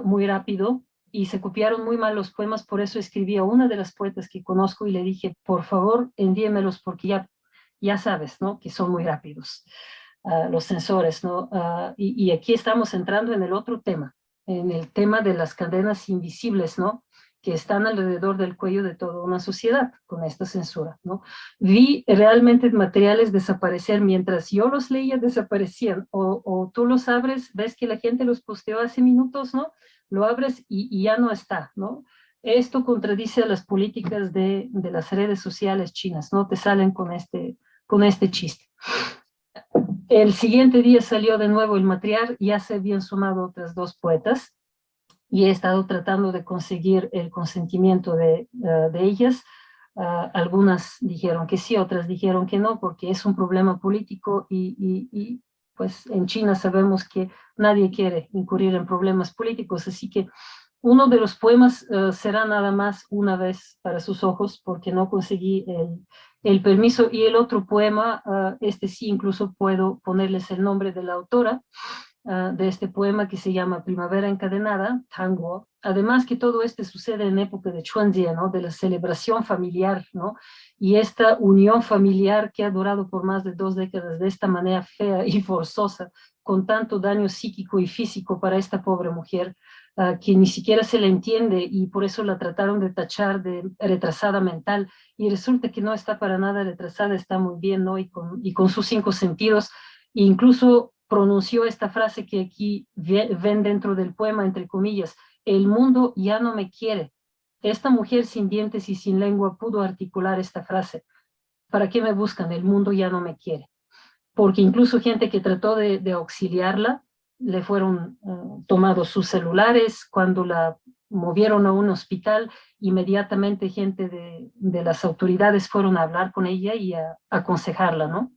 muy rápido y se copiaron muy mal los poemas, por eso escribí a una de las poetas que conozco y le dije, por favor, envíemelos porque ya sabes, ¿no? Que son muy rápidos los censores, ¿no? Y aquí estamos entrando en el otro tema, en el tema de las cadenas invisibles, ¿no? Que están alrededor del cuello de toda una sociedad con esta censura, ¿no? Vi realmente materiales desaparecer mientras yo los leía, desaparecían, o tú los abres, ves que la gente los posteó hace minutos, ¿no? Lo abres y ya no está, ¿no? Esto contradice a las políticas de las redes sociales chinas, ¿no? Te salen con este chiste. El siguiente día salió de nuevo el material, ya se habían sumado otras 2 poetas, y he estado tratando de conseguir el consentimiento de ellas. Algunas dijeron que sí, otras dijeron que no, porque es un problema político y pues en China sabemos que nadie quiere incurrir en problemas políticos, así que uno de los poemas será nada más una vez para sus ojos, porque no conseguí el permiso, y el otro poema, este sí incluso puedo ponerles el nombre de la autora, de este poema que se llama Primavera Encadenada, Tango. Además que todo este sucede en época de Chuanjie, ¿no? De la celebración familiar, ¿no? Y esta unión familiar que ha durado por más de 2 décadas de esta manera fea y forzosa, con tanto daño psíquico y físico para esta pobre mujer, que ni siquiera se le entiende y por eso la trataron de tachar de retrasada mental, y resulta que no está para nada retrasada, está muy bien, ¿no? Y con sus 5 sentidos, e incluso pronunció esta frase que aquí ven dentro del poema, entre comillas, el mundo ya no me quiere. Esta mujer sin dientes y sin lengua pudo articular esta frase. ¿Para qué me buscan? El mundo ya no me quiere. Porque incluso gente que trató de auxiliarla, le fueron tomados sus celulares. Cuando la movieron a un hospital, inmediatamente gente de las autoridades fueron a hablar con ella y a aconsejarla, ¿no?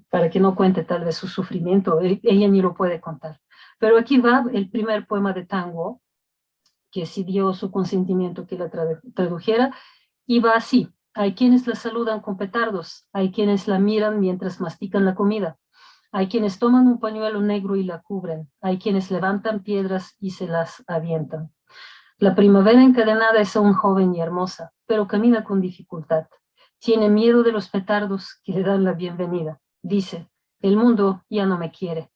Para que no cuente tal vez su sufrimiento, ella ni lo puede contar. Pero aquí va el primer poema de Tango, que sí dio su consentimiento que la tradujera, y va así: Hay quienes la saludan con petardos, hay quienes la miran mientras mastican la comida, hay quienes toman un pañuelo negro y la cubren, hay quienes levantan piedras y se las avientan. La primavera encadenada es aún joven y hermosa, pero camina con dificultad. Tiene miedo de los petardos que le dan la bienvenida. Dice, el mundo ya no me quiere.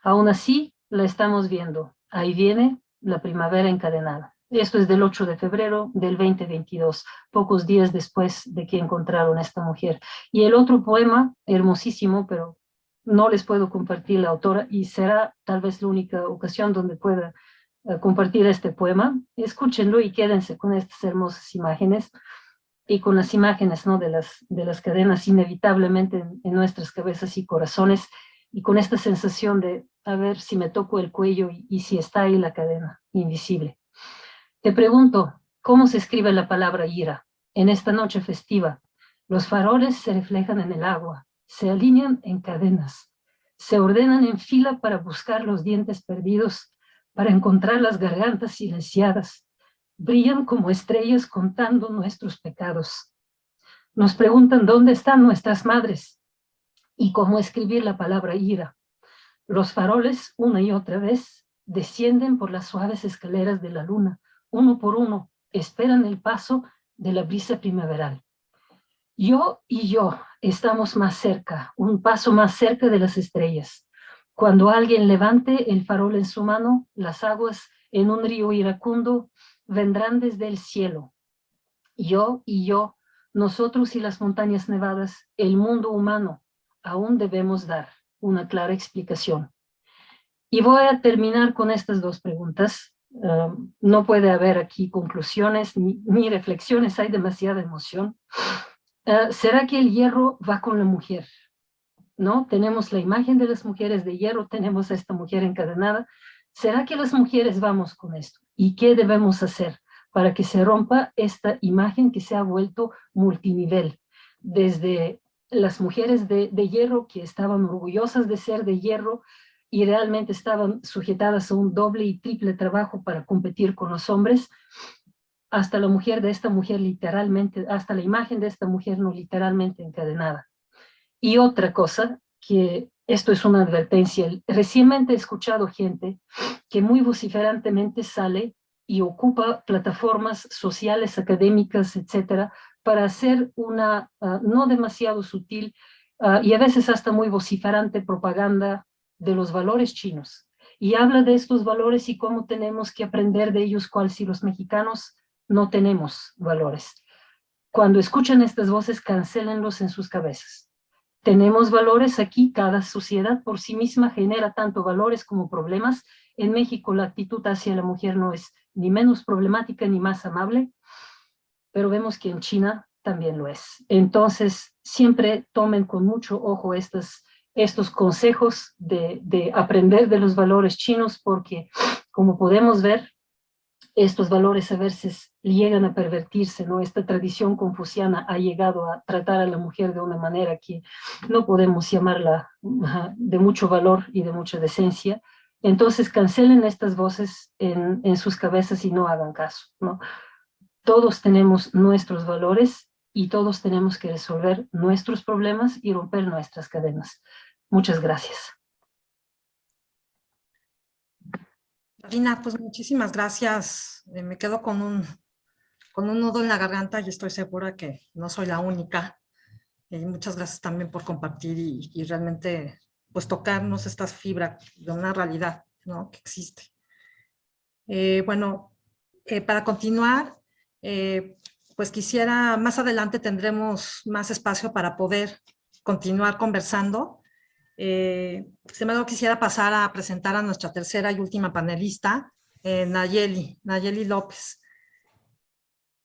Aún así, la estamos viendo. Ahí viene la primavera encadenada. Esto es del 8 de febrero del 2022, pocos días después de que encontraron a esta mujer. Y el otro poema, hermosísimo, pero no les puedo compartir la autora y será tal vez la única ocasión donde pueda compartir este poema. Escúchenlo y quédense con estas hermosas imágenes y con las imágenes, ¿no?, de las cadenas inevitablemente en nuestras cabezas y corazones, y con esta sensación de a ver si me toco el cuello y si está ahí la cadena invisible. Te pregunto, ¿cómo se escribe la palabra ira? En esta noche festiva, los faroles se reflejan en el agua, se alinean en cadenas, se ordenan en fila para buscar los dientes perdidos, para encontrar las gargantas silenciadas, brillan como estrellas contando nuestros pecados. Nos preguntan dónde están nuestras madres y cómo escribir la palabra ira. Los faroles, una y otra vez, descienden por las suaves escaleras de la luna, uno por uno, esperan el paso de la brisa primaveral. Yo y yo estamos más cerca, un paso más cerca de las estrellas. Cuando alguien levante el farol en su mano, las aguas en un río iracundo vendrán desde el cielo. Yo y yo, nosotros y las montañas nevadas, el mundo humano, aún debemos dar una clara explicación. Y voy a terminar con estas dos preguntas. No puede haber aquí conclusiones ni reflexiones, hay demasiada emoción. ¿Será que el hierro va con la mujer? ¿No? Tenemos la imagen de las mujeres de hierro, tenemos a esta mujer encadenada. ¿Será que las mujeres vamos con esto? ¿Y qué debemos hacer para que se rompa esta imagen que se ha vuelto multinivel? Desde las mujeres de hierro que estaban orgullosas de ser de hierro y realmente estaban sujetadas a un doble y triple trabajo para competir con los hombres, hasta la mujer de esta mujer literalmente, hasta la imagen de esta mujer no literalmente encadenada. Y otra cosa, que esto es una advertencia, recientemente he escuchado gente que muy vociferantemente sale y ocupa plataformas sociales, académicas, etcétera, para hacer una no demasiado sutil y a veces hasta muy vociferante propaganda de los valores chinos. Y habla de estos valores y cómo tenemos que aprender de ellos, cual si los mexicanos no tenemos valores. Cuando escuchan estas voces, cancélenlos en sus cabezas. Tenemos valores aquí, cada sociedad por sí misma genera tanto valores como problemas. En México la actitud hacia la mujer no es ni menos problemática ni más amable, pero vemos que en China también lo es. Entonces, siempre tomen con mucho ojo estos consejos de aprender de los valores chinos, porque como podemos ver, estos valores a veces llegan a pervertirse, ¿no? Esta tradición confuciana ha llegado a tratar a la mujer de una manera que no podemos llamarla de mucho valor y de mucha decencia. Entonces cancelen estas voces en sus cabezas y no hagan caso, ¿no? Todos tenemos nuestros valores y todos tenemos que resolver nuestros problemas y romper nuestras cadenas. Muchas gracias. Rina, pues muchísimas gracias. Me quedo con un nudo en la garganta y estoy segura que no soy la única. Muchas gracias también por compartir y realmente pues tocarnos estas fibras de una realidad, ¿no?, que existe. Bueno, para continuar, pues quisiera, más adelante tendremos más espacio para poder continuar conversando. Sin embargo, quisiera pasar a presentar a nuestra tercera y última panelista, Nayeli López.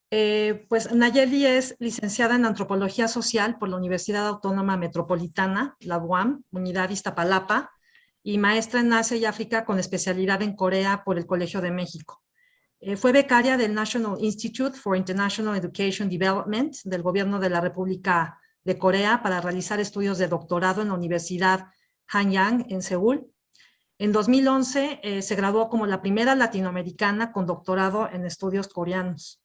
Pues Nayeli es licenciada en Antropología Social por la Universidad Autónoma Metropolitana, la UAM, Unidad Iztapalapa, y maestra en Asia y África con especialidad en Corea por el Colegio de México. Fue becaria del National Institute for International Education Development del Gobierno de la República de Corea para realizar estudios de doctorado en la Universidad Hanyang en Seúl. En 2011 se graduó como la primera latinoamericana con doctorado en estudios coreanos.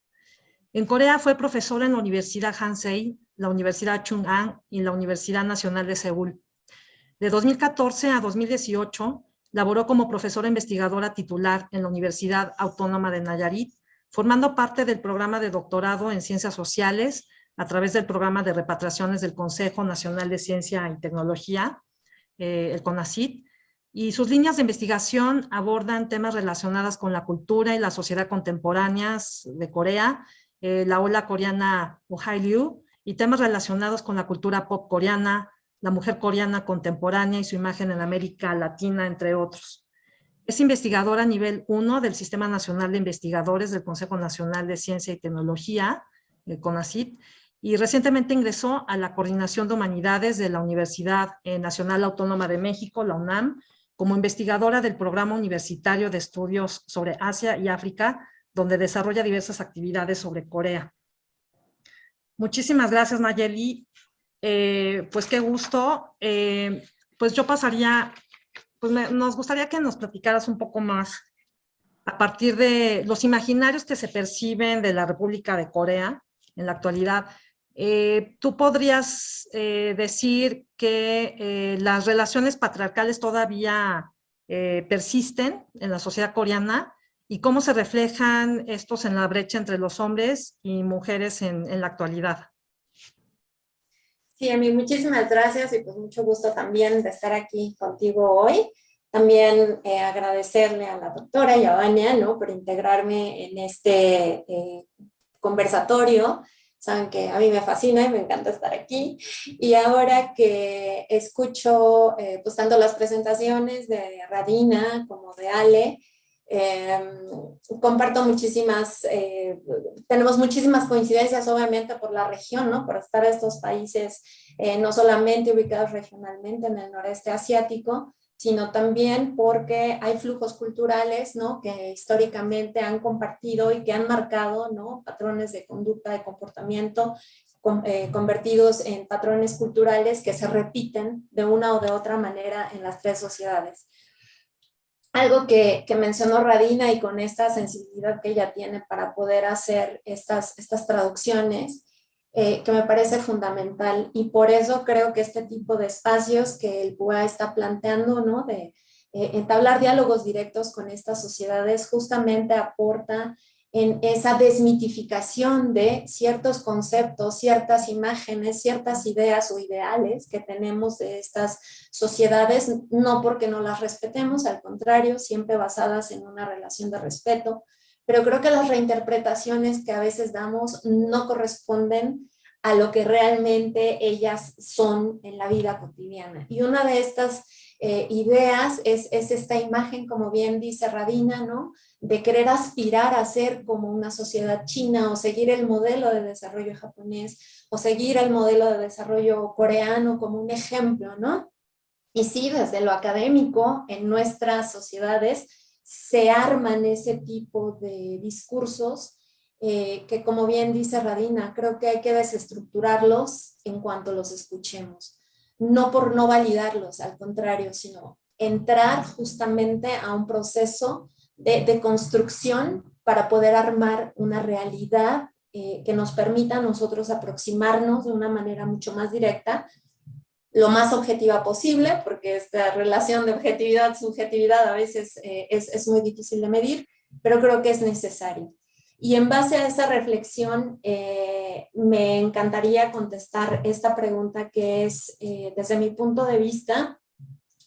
En Corea fue profesora en la Universidad Hansei, la Universidad Chung-Ang y la Universidad Nacional de Seúl. De 2014 a 2018, laboró como profesora investigadora titular en la Universidad Autónoma de Nayarit, formando parte del programa de doctorado en Ciencias Sociales a través del programa de repatriaciones del Consejo Nacional de Ciencia y Tecnología, el CONACYT, y sus líneas de investigación abordan temas relacionados con la cultura y la sociedad contemporáneas de Corea, la ola coreana Hallyu, y temas relacionados con la cultura pop coreana, la mujer coreana contemporánea y su imagen en América Latina, entre otros. Es investigadora a nivel 1 del Sistema Nacional de Investigadores del Consejo Nacional de Ciencia y Tecnología, el CONACYT, y recientemente ingresó a la Coordinación de Humanidades de la Universidad Nacional Autónoma de México, la UNAM, como investigadora del Programa Universitario de Estudios sobre Asia y África, donde desarrolla diversas actividades sobre Corea. Muchísimas gracias, Nayeli. Pues qué gusto. Pues yo pasaría, nos gustaría que nos platicaras un poco más a partir de los imaginarios que se perciben de la República de Corea en la actualidad. ¿Tú podrías decir que las relaciones patriarcales todavía persisten en la sociedad coreana y cómo se reflejan estos en la brecha entre los hombres y mujeres en la actualidad? Sí, a mí muchísimas gracias y pues mucho gusto también de estar aquí contigo hoy. También agradecerle a la doctora y a Vania, ¿no?, por integrarme en este conversatorio. Saben que a mí me fascina y me encanta estar aquí. Y ahora que escucho pues tanto las presentaciones de Radina como de Ale, comparto muchísimas, tenemos muchísimas coincidencias obviamente por la región, ¿no?, por estar estos países no solamente ubicados regionalmente en el noreste asiático, sino también porque hay flujos culturales, ¿no?, que históricamente han compartido y que han marcado, ¿no?, patrones de conducta, de comportamiento, convertidos en patrones culturales que se repiten de una o de otra manera en las tres sociedades. Algo que mencionó Radina, y con esta sensibilidad que ella tiene para poder hacer estas traducciones, que me parece fundamental, y por eso creo que este tipo de espacios que el PUA está planteando, ¿no?, de entablar diálogos directos con estas sociedades, justamente aporta en esa desmitificación de ciertos conceptos, ciertas imágenes, ciertas ideas o ideales que tenemos de estas sociedades, no porque no las respetemos, al contrario, siempre basadas en una relación de respeto, pero creo que las reinterpretaciones que a veces damos no corresponden a lo que realmente ellas son en la vida cotidiana. Y una de estas ideas es esta imagen, como bien dice Radina, ¿no?, de querer aspirar a ser como una sociedad china, o seguir el modelo de desarrollo japonés, o seguir el modelo de desarrollo coreano como un ejemplo, ¿no? Y sí, desde lo académico, en nuestras sociedades se arman ese tipo de discursos que, como bien dice Radina, creo que hay que desestructurarlos en cuanto los escuchemos. No por no validarlos, al contrario, sino entrar justamente a un proceso de construcción para poder armar una realidad que nos permita a nosotros aproximarnos de una manera mucho más directa, lo más objetiva posible, porque esta relación de objetividad-subjetividad a veces es muy difícil de medir, pero creo que es necesario. Y en base a esa reflexión, me encantaría contestar esta pregunta que es, desde mi punto de vista,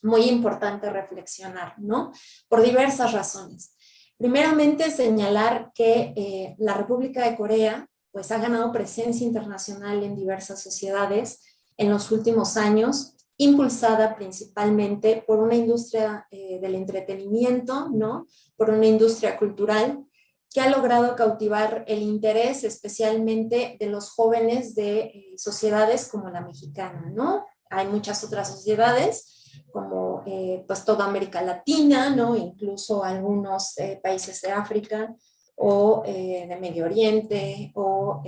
muy importante reflexionar, ¿no?, por diversas razones. Primeramente, señalar que la República de Corea pues, ha ganado presencia internacional en diversas sociedades en los últimos años, impulsada principalmente por una industria del entretenimiento, ¿no?, por una industria cultural que ha logrado cautivar el interés especialmente de los jóvenes de sociedades como la mexicana, ¿no? Hay muchas otras sociedades como pues toda América Latina, ¿no?, incluso algunos países de África o de Medio Oriente o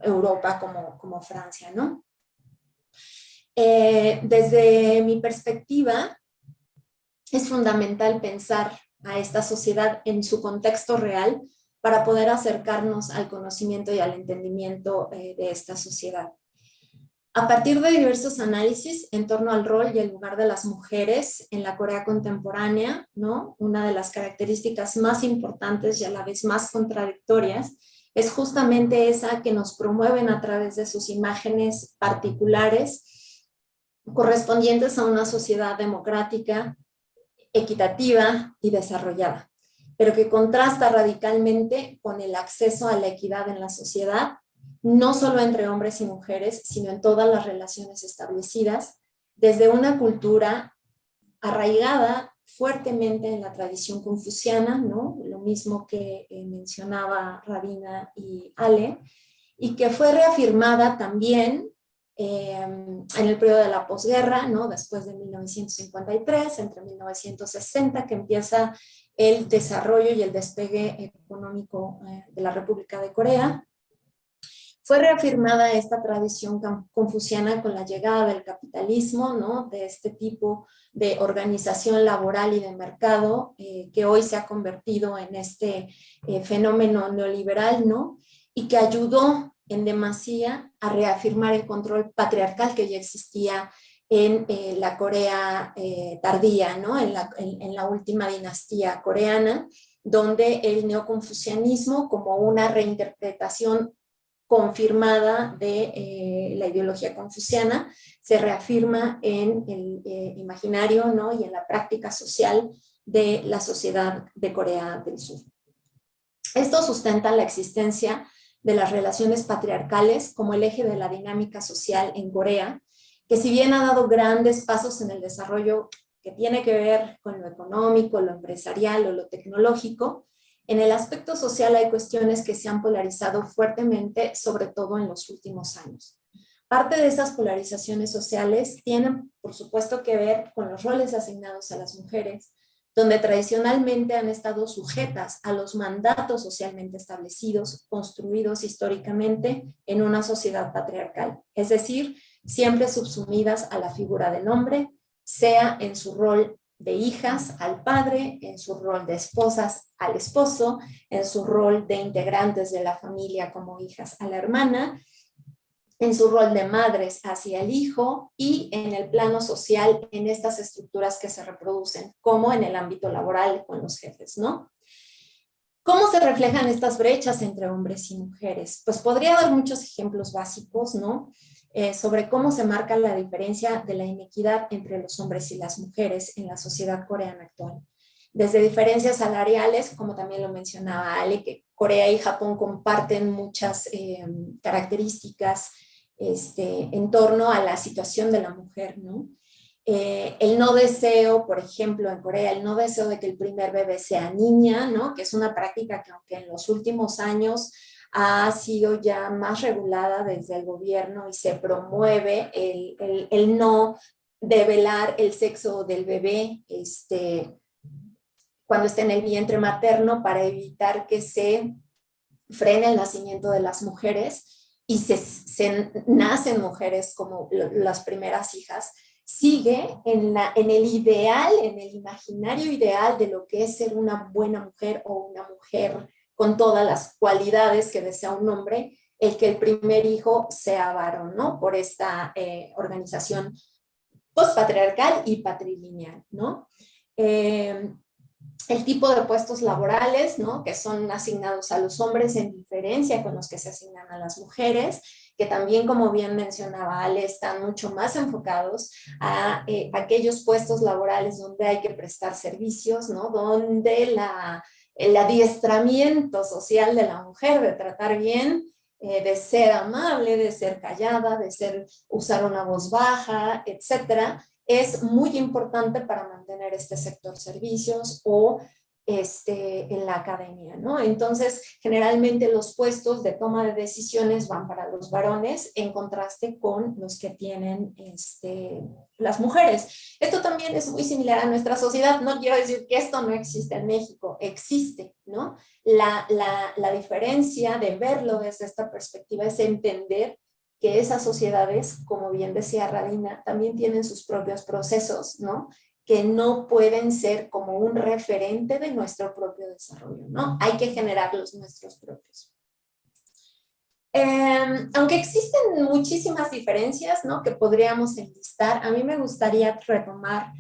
Europa como Francia, ¿no? Desde mi perspectiva, es fundamental pensar a esta sociedad en su contexto real para poder acercarnos al conocimiento y al entendimiento de esta sociedad. A partir de diversos análisis en torno al rol y el lugar de las mujeres en la Corea contemporánea, ¿no? Una de las características más importantes y a la vez más contradictorias es justamente esa que nos promueven a través de sus imágenes particulares correspondientes a una sociedad democrática, equitativa y desarrollada, pero que contrasta radicalmente con el acceso a la equidad en la sociedad, no solo entre hombres y mujeres, sino en todas las relaciones establecidas, desde una cultura arraigada fuertemente en la tradición confuciana, ¿no? Lo mismo que mencionaba Rabina y Ale, y que fue reafirmada también en el periodo de la posguerra, ¿no? Después de 1953, entre 1960, que empieza el desarrollo y el despegue económico de la República de Corea. Fue reafirmada esta tradición confuciana con la llegada del capitalismo, ¿no? De este tipo de organización laboral y de mercado que hoy se ha convertido en este fenómeno neoliberal, ¿no? Y que ayudó en demasía a reafirmar el control patriarcal que ya existía en la Corea tardía, ¿no? En la última dinastía coreana, donde el neoconfucianismo, como una reinterpretación confirmada de la ideología confuciana, se reafirma en el imaginario, ¿no? Y en la práctica social de la sociedad de Corea del Sur. Esto sustenta la existencia de las relaciones patriarcales como el eje de la dinámica social en Corea, que si bien ha dado grandes pasos en el desarrollo que tiene que ver con lo económico, lo empresarial o lo tecnológico, en el aspecto social hay cuestiones que se han polarizado fuertemente, sobre todo en los últimos años. Parte de esas polarizaciones sociales tienen, por supuesto, que ver con los roles asignados a las mujeres, donde tradicionalmente han estado sujetas a los mandatos socialmente establecidos, construidos históricamente en una sociedad patriarcal, es decir, siempre subsumidas a la figura del hombre, sea en su rol de hijas al padre, en su rol de esposas al esposo, en su rol de integrantes de la familia como hijas a la hermana, en su rol de madres hacia el hijo y en el plano social en estas estructuras que se reproducen, como en el ámbito laboral con los jefes, ¿no? ¿Cómo se reflejan estas brechas entre hombres y mujeres? Pues podría dar muchos ejemplos básicos, ¿no? Sobre cómo se marca la diferencia de la inequidad entre los hombres y las mujeres en la sociedad coreana actual. Desde diferencias salariales, como también lo mencionaba Ale, que Corea y Japón comparten muchas características en torno a la situación de la mujer, ¿no? El no deseo, por ejemplo, en Corea, el no deseo de que el primer bebé sea niña, ¿no? Que es una práctica que aunque en los últimos años ha sido ya más regulada desde el gobierno y se promueve el no develar el sexo del bebé cuando esté en el vientre materno para evitar que se frene el nacimiento de las mujeres y se nacen mujeres como las primeras hijas, sigue en el ideal, en el imaginario ideal de lo que es ser una buena mujer o una mujer con todas las cualidades que desea un hombre, el que el primer hijo sea varón, ¿no? Por esta organización postpatriarcal y patrilineal, ¿no? El tipo de puestos laborales, ¿no? Que son asignados a los hombres en diferencia con los que se asignan a las mujeres, que también, como bien mencionaba Ale, están mucho más enfocados a aquellos puestos laborales donde hay que prestar servicios, ¿no? Donde el adiestramiento social de la mujer, de tratar bien, de ser amable, de ser callada, de usar una voz baja, etcétera, es muy importante para mantener este sector servicios o en la academia, ¿no? Entonces, generalmente los puestos de toma de decisiones van para los varones en contraste con los que tienen las mujeres. Esto también es muy similar a nuestra sociedad. No quiero decir que esto no existe en México, existe, ¿no? La diferencia de verlo desde esta perspectiva es entender que esas sociedades, como bien decía Rabina, también tienen sus propios procesos, ¿no? que no pueden ser como un referente de nuestro propio desarrollo, ¿no? Hay que generar los nuestros propios. Aunque existen muchísimas diferencias, ¿no?, que podríamos enlistar, a mí me gustaría retomar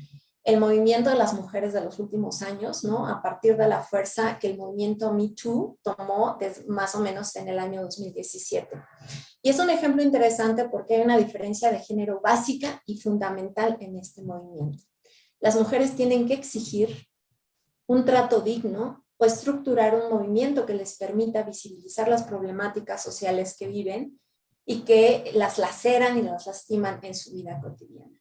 el movimiento de las mujeres de los últimos años, ¿no?, a partir de la fuerza que el movimiento Me Too tomó más o menos en el año 2017. Y es un ejemplo interesante porque hay una diferencia de género básica y fundamental en este movimiento. Las mujeres tienen que exigir un trato digno o estructurar un movimiento que les permita visibilizar las problemáticas sociales que viven y que las laceran y las lastiman en su vida cotidiana.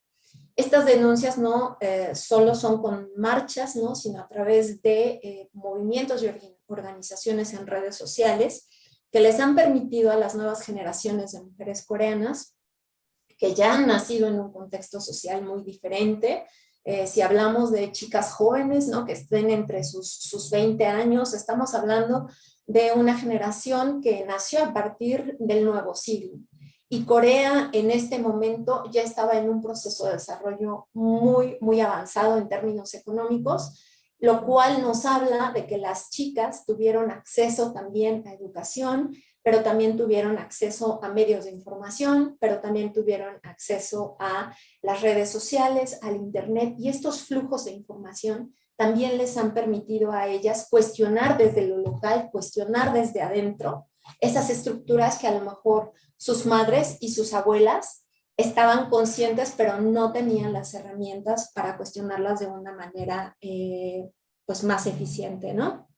Estas denuncias no solo son con marchas, ¿no?, sino a través de movimientos y organizaciones en redes sociales que les han permitido a las nuevas generaciones de mujeres coreanas que ya han nacido en un contexto social muy diferente. Si hablamos de chicas jóvenes, ¿no?, que estén entre sus 20 años, estamos hablando de una generación que nació a partir del nuevo siglo. Y Corea en este momento ya estaba en un proceso de desarrollo muy, muy avanzado en términos económicos, lo cual nos habla de que las chicas tuvieron acceso también a educación, pero también tuvieron acceso a medios de información, pero también tuvieron acceso a las redes sociales, al internet, y estos flujos de información también les han permitido a ellas cuestionar desde lo local, cuestionar desde adentro, esas estructuras que a lo mejor sus madres y sus abuelas estaban conscientes, pero no tenían las herramientas para cuestionarlas de una manera pues más eficiente, ¿no?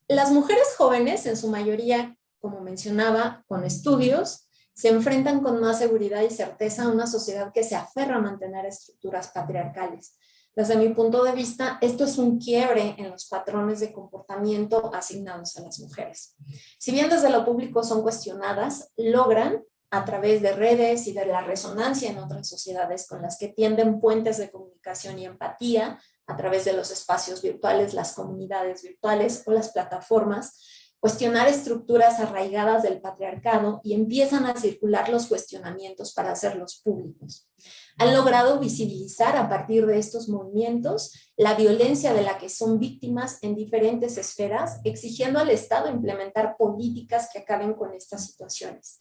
Las mujeres jóvenes, en su mayoría, como mencionaba, con estudios, se enfrentan con más seguridad y certeza a una sociedad que se aferra a mantener estructuras patriarcales. Desde mi punto de vista, esto es un quiebre en los patrones de comportamiento asignados a las mujeres. Si bien desde lo público son cuestionadas, logran, a través de redes y de la resonancia en otras sociedades con las que tienden puentes de comunicación y empatía, a través de los espacios virtuales, las comunidades virtuales o las plataformas, cuestionar estructuras arraigadas del patriarcado y empiezan a circular los cuestionamientos para hacerlos públicos. Han logrado visibilizar a partir de estos movimientos la violencia de la que son víctimas en diferentes esferas, exigiendo al Estado implementar políticas que acaben con estas situaciones.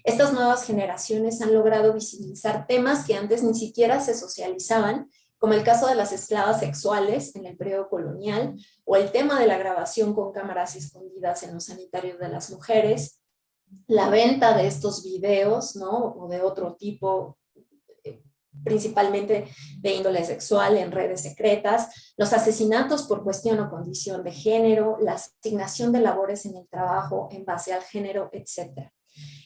Estas nuevas generaciones han logrado visibilizar temas que antes ni siquiera se socializaban, como el caso de las esclavas sexuales en el periodo colonial, o el tema de la grabación con cámaras escondidas en los sanitarios de las mujeres, la venta de estos videos, ¿no?, o de otro tipo, principalmente de índole sexual en redes secretas, los asesinatos por cuestión o condición de género, la asignación de labores en el trabajo en base al género, etc.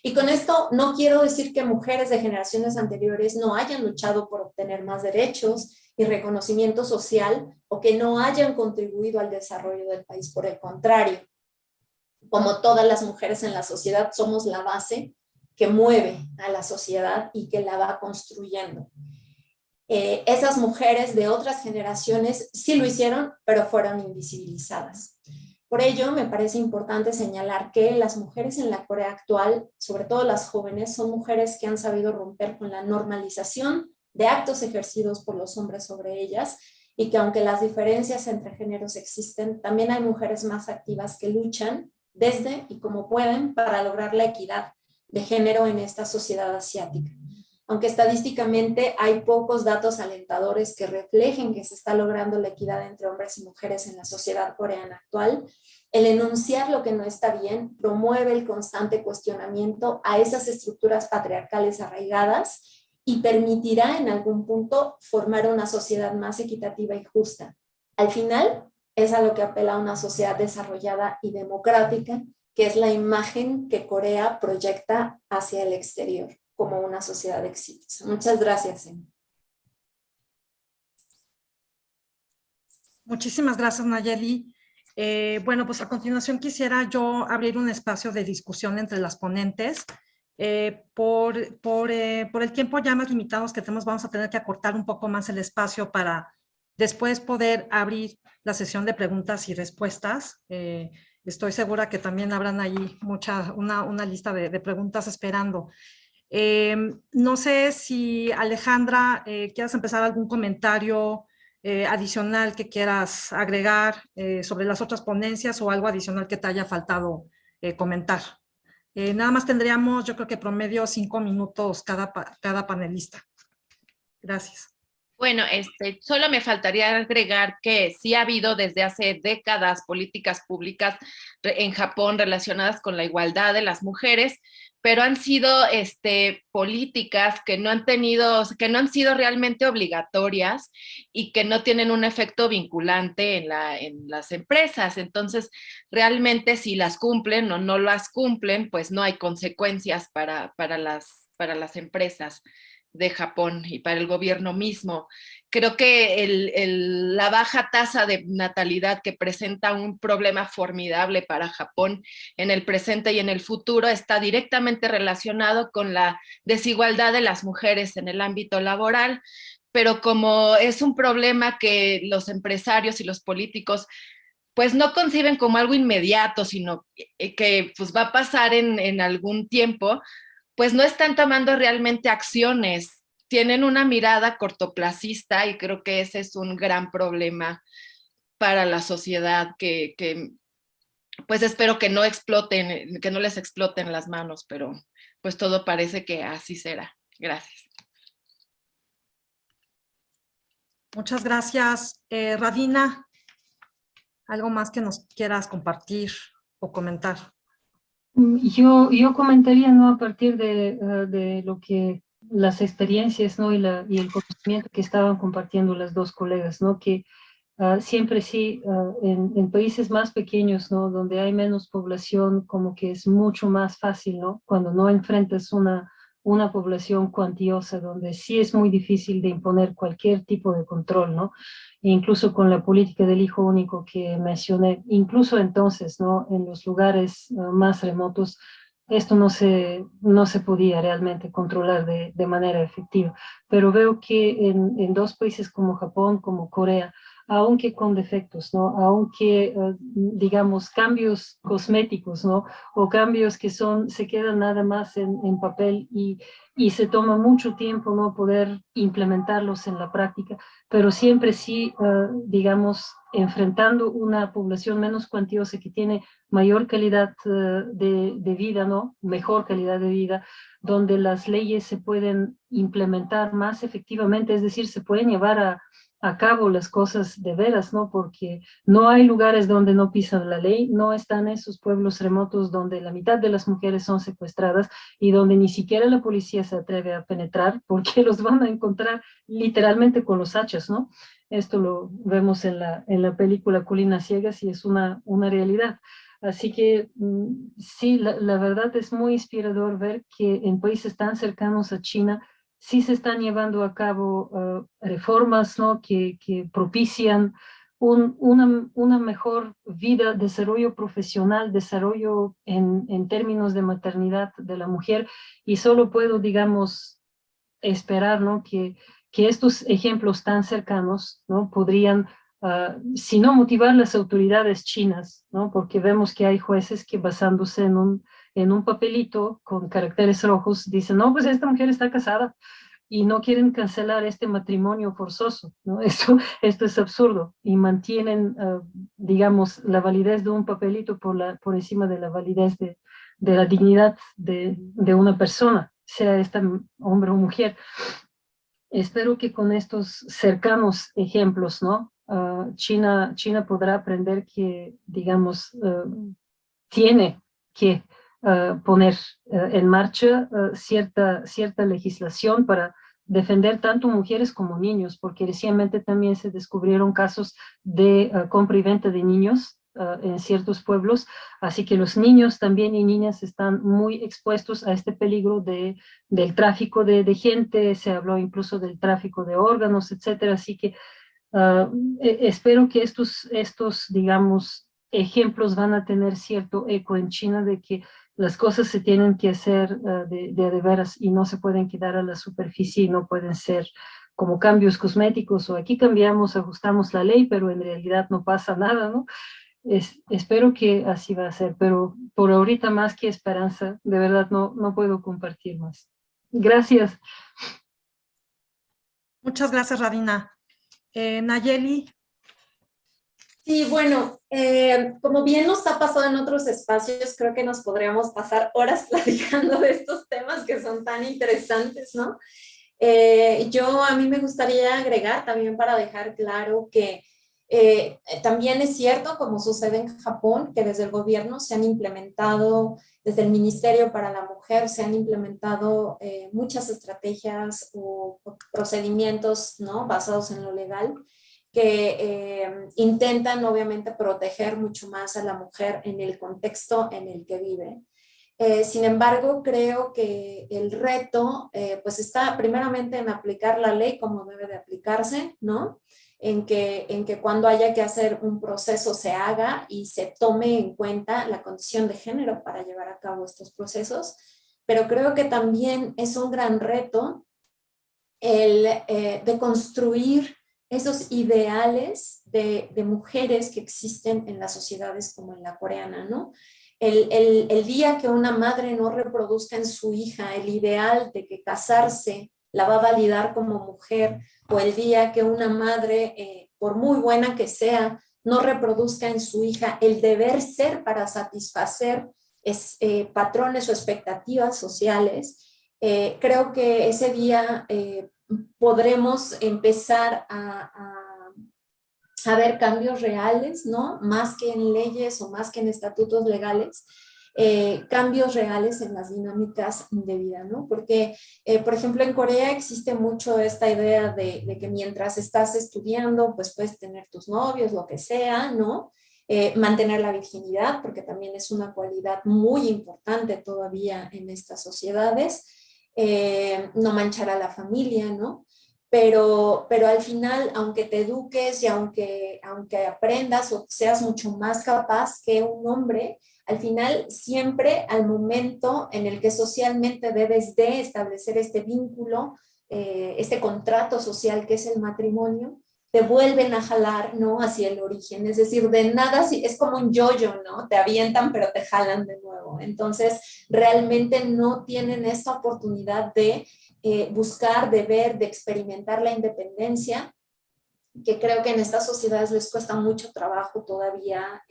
Y con esto no quiero decir que mujeres de generaciones anteriores no hayan luchado por obtener más derechos y reconocimiento social o que no hayan contribuido al desarrollo del país. Por el contrario, como todas las mujeres en la sociedad, somos la base que mueve a la sociedad y que la va construyendo. Esas mujeres de otras generaciones sí lo hicieron, pero fueron invisibilizadas. Por ello, me parece importante señalar que las mujeres en la Corea actual, sobre todo las jóvenes, son mujeres que han sabido romper con la normalización de actos ejercidos por los hombres sobre ellas y que aunque las diferencias entre géneros existen, también hay mujeres más activas que luchan desde y como pueden para lograr la equidad de género en esta sociedad asiática. Aunque estadísticamente hay pocos datos alentadores que reflejen que se está logrando la equidad entre hombres y mujeres en la sociedad coreana actual, el enunciar lo que no está bien promueve el constante cuestionamiento a esas estructuras patriarcales arraigadas y permitirá en algún punto formar una sociedad más equitativa y justa. Al final, es a lo que apela una sociedad desarrollada y democrática, que es la imagen que Corea proyecta hacia el exterior como una sociedad exitosa. Muchas gracias. Muchísimas gracias, Nayeli. Bueno, pues a continuación quisiera yo abrir un espacio de discusión entre las ponentes. Por el tiempo ya más limitados que tenemos, vamos a tener que acortar un poco más el espacio para después poder abrir la sesión de preguntas y respuestas. Estoy segura que también habrán ahí una lista de preguntas esperando. No sé si Alejandra, quieras empezar algún comentario adicional que quieras agregar sobre las otras ponencias o algo adicional que te haya faltado comentar. Nada más tendríamos, yo creo que promedio 5 minutos cada panelista. Gracias. Bueno, solo me faltaría agregar que sí ha habido desde hace décadas políticas públicas en Japón relacionadas con la igualdad de las mujeres, pero han sido políticas que no han sido realmente obligatorias y que no tienen un efecto vinculante en las empresas. Entonces, realmente si las cumplen o no las cumplen, pues no hay consecuencias para las empresas de Japón y para el gobierno mismo. Creo que la baja tasa de natalidad que presenta un problema formidable para Japón en el presente y en el futuro está directamente relacionado con la desigualdad de las mujeres en el ámbito laboral, pero como es un problema que los empresarios y los políticos pues no conciben como algo inmediato, sino que pues va a pasar en algún tiempo, pues no están tomando realmente acciones, tienen una mirada cortoplacista y creo que ese es un gran problema para la sociedad que pues espero que no exploten, que no les exploten las manos, pero pues todo parece que así será. Gracias. Muchas gracias. Radina, ¿algo más que nos quieras compartir o comentar? Yo comentaría, ¿no? A partir de lo que las experiencias, ¿no? Y el conocimiento que estaban compartiendo las dos colegas, ¿no? Que siempre sí, en países más pequeños, ¿no? Donde hay menos población, como que es mucho más fácil, ¿no? Cuando no enfrentas una población cuantiosa, donde sí es muy difícil de imponer cualquier tipo de control, ¿no? E incluso con la política del hijo único que mencioné, incluso entonces, ¿no? En los lugares más remotos, esto no se podía realmente controlar de manera efectiva. Pero veo que en dos países como Japón, como Corea, aunque con defectos, ¿no? Aunque, digamos, cambios cosméticos, ¿no? O cambios que se quedan nada más en papel y se toma mucho tiempo, ¿no? Poder implementarlos en la práctica, pero siempre sí, digamos, enfrentando una población menos cuantiosa que tiene mayor calidad de vida, ¿no? Mejor calidad de vida, donde las leyes se pueden implementar más efectivamente, es decir, se pueden llevar a cabo las cosas de veras, ¿no? Porque no hay lugares donde no pisan la ley, no están esos pueblos remotos donde la mitad de las mujeres son secuestradas y donde ni siquiera la policía se atreve a penetrar porque los van a encontrar literalmente con los hachas, ¿no? Esto lo vemos en la película Colinas Ciegas y es una realidad. Así que sí, la verdad es muy inspirador ver que en países tan cercanos a China sí se están llevando a cabo reformas, ¿no? que propician una mejor vida, desarrollo profesional, desarrollo en términos de maternidad de la mujer, y solo puedo, digamos, esperar, ¿no? que estos ejemplos tan cercanos, ¿no? podrían, si no motivar las autoridades chinas, ¿no? Porque vemos que hay jueces que basándose en un papelito con caracteres rojos dicen, no, pues esta mujer está casada y no quieren cancelar este matrimonio forzoso, ¿no? Esto es absurdo y mantienen, digamos, la validez de un papelito por encima de la validez de la dignidad de una persona, sea esta hombre o mujer. Espero que con estos cercanos ejemplos, ¿no? China podrá aprender que, digamos, tiene que poner en marcha cierta legislación para defender tanto mujeres como niños, porque recientemente también se descubrieron casos de compra y venta de niños en ciertos pueblos, así que los niños también y niñas están muy expuestos a este peligro del tráfico de gente, se habló incluso del tráfico de órganos, etcétera, así que espero que estos, digamos, ejemplos van a tener cierto eco en China de que las cosas se tienen que hacer de veras y no se pueden quedar a la superficie y no pueden ser como cambios cosméticos o aquí cambiamos, ajustamos la ley, pero en realidad no pasa nada, ¿no? Espero que así va a ser, pero por ahorita más que esperanza, de verdad no puedo compartir más. Gracias. Muchas gracias, Radina. Nayeli. Sí, bueno, como bien nos ha pasado en otros espacios, creo que nos podríamos pasar horas platicando de estos temas que son tan interesantes, ¿no? A mí me gustaría agregar también para dejar claro que también es cierto, como sucede en Japón, que desde el gobierno se han implementado, desde el Ministerio para la Mujer, se han implementado muchas estrategias o procedimientos, ¿no?, basados en lo legal, que intentan obviamente proteger mucho más a la mujer en el contexto en el que vive. Sin embargo, creo que el reto pues está primeramente en aplicar la ley como debe de aplicarse, ¿no? En que cuando haya que hacer un proceso se haga y se tome en cuenta la condición de género para llevar a cabo estos procesos. Pero creo que también es un gran reto el de construir esos ideales de mujeres que existen en las sociedades como en la coreana, ¿no? El día que una madre no reproduzca en su hija el ideal de que casarse la va a validar como mujer, o el día que una madre, por muy buena que sea, no reproduzca en su hija el deber ser para satisfacer patrones o expectativas sociales, creo que ese día podremos empezar a ver cambios reales, ¿no? Más que en leyes o más que en estatutos legales, cambios reales en las dinámicas de vida, ¿no? Porque, por ejemplo, en Corea existe mucho esta idea de que mientras estás estudiando, pues puedes tener tus novios, lo que sea, ¿no? Mantener la virginidad, porque también es una cualidad muy importante todavía en estas sociedades, no manchar a la familia, ¿no? Pero al final, aunque te eduques y aunque aprendas o seas mucho más capaz que un hombre, al final siempre al momento en el que socialmente debes de establecer este vínculo, este contrato social que es el matrimonio, te vuelven a jalar, ¿no?, hacia el origen. Es decir, de nada, es como un yo-yo, ¿no? Te avientan pero te jalan de nuevo. Entonces, realmente no tienen esta oportunidad de buscar, de ver, de experimentar la independencia, que creo que en estas sociedades les cuesta mucho trabajo todavía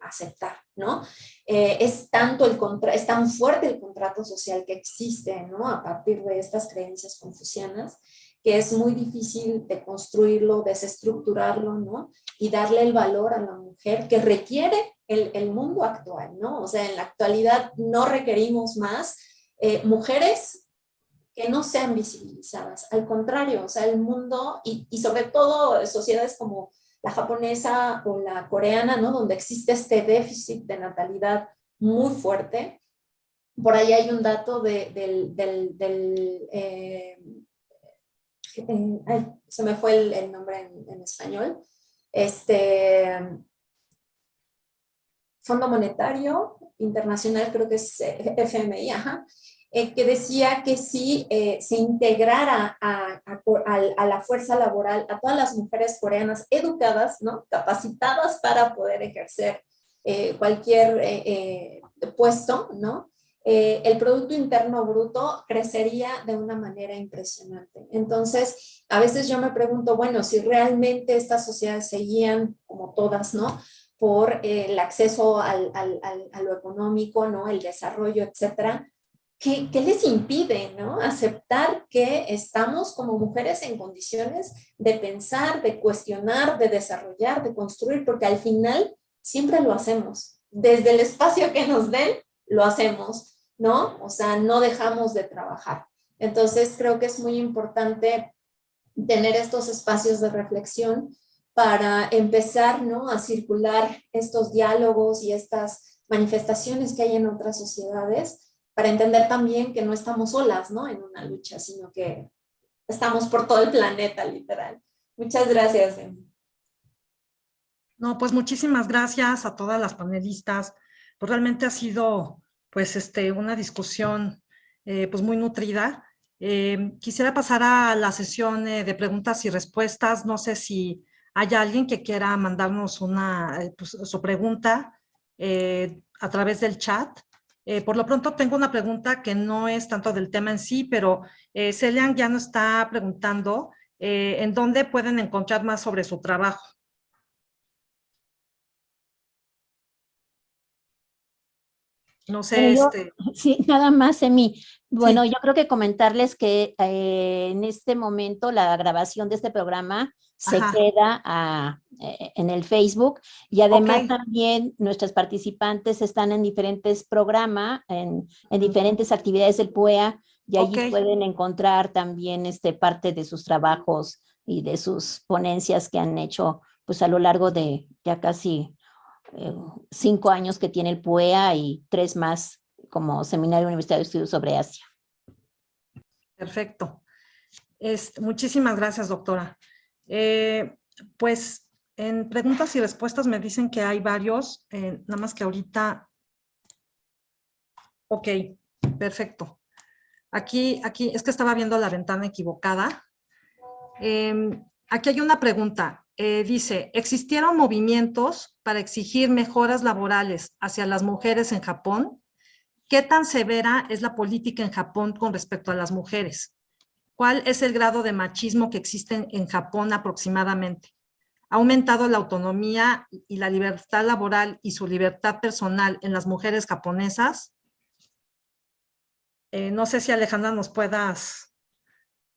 aceptar, ¿no? Es tan fuerte el contrato social que existe, ¿no?, a partir de estas creencias confucianas, que es muy difícil de construirlo, desestructurarlo, ¿no? Y darle el valor a la mujer que requiere el mundo actual, ¿no? O sea, en la actualidad no requerimos más mujeres que no sean visibilizadas. Al contrario, o sea, el mundo y sobre todo sociedades como la japonesa o la coreana, ¿no?, donde existe este déficit de natalidad muy fuerte. Por ahí hay un dato se me fue el nombre en español, Fondo Monetario Internacional, creo que es FMI, ajá, que decía que si se integrara a la fuerza laboral a todas las mujeres coreanas educadas, ¿no?, capacitadas para poder ejercer cualquier puesto, ¿no?, el Producto Interno Bruto crecería de una manera impresionante. Entonces, a veces yo me pregunto, bueno, si realmente estas sociedades seguían como todas, ¿no?, por el acceso a lo económico, ¿no?, el desarrollo, etcétera, ¿qué les impide, ¿no?, aceptar que estamos como mujeres en condiciones de pensar, de cuestionar, de desarrollar, de construir? Porque al final siempre lo hacemos. Desde el espacio que nos den, lo hacemos, ¿no? O sea, no dejamos de trabajar. Entonces, creo que es muy importante tener estos espacios de reflexión para empezar, ¿no?, a circular estos diálogos y estas manifestaciones que hay en otras sociedades, para entender también que no estamos solas, ¿no?, en una lucha, sino que estamos por todo el planeta, literal. Muchas gracias. No, pues muchísimas gracias a todas las panelistas. Pues realmente ha sido pues una discusión pues muy nutrida. Quisiera pasar a la sesión de preguntas y respuestas. No sé si hay alguien que quiera mandarnos pues, su pregunta a través del chat. Por lo pronto tengo una pregunta que no es tanto del tema en sí, pero Celian ya nos está preguntando en dónde pueden encontrar más sobre su trabajo. No sé, Bueno, sí, nada más, Emi. Bueno, sí, yo creo que comentarles que en este momento la grabación de este programa se ajá, queda en el Facebook y ok, además también nuestras participantes están en diferentes programas, en diferentes actividades del PUEA y ok, allí pueden encontrar también parte de sus trabajos y de sus ponencias que han hecho pues a lo largo de ya casi 5 años que tiene el PUEA y 3 más como Seminario Universitario de Estudios sobre Asia. perfecto. Muchísimas gracias, doctora. Pues en preguntas y respuestas me dicen que hay varios, nada más que ahorita. Ok, perfecto. Aquí, es que estaba viendo la ventana equivocada. Aquí hay una pregunta. Dice, ¿existieron movimientos para exigir mejoras laborales hacia las mujeres en Japón? ¿Qué tan severa es la política en Japón con respecto a las mujeres? ¿Cuál es el grado de machismo que existe en Japón aproximadamente? ¿Ha aumentado la autonomía y la libertad laboral y su libertad personal en las mujeres japonesas? No sé si Alejandra nos puedas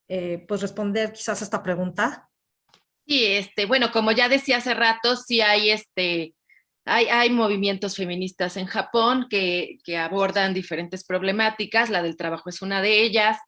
pues responder quizás esta pregunta. Sí, bueno, como ya decía hace rato, sí hay hay movimientos feministas en Japón que abordan diferentes problemáticas, la del trabajo es una de ellas.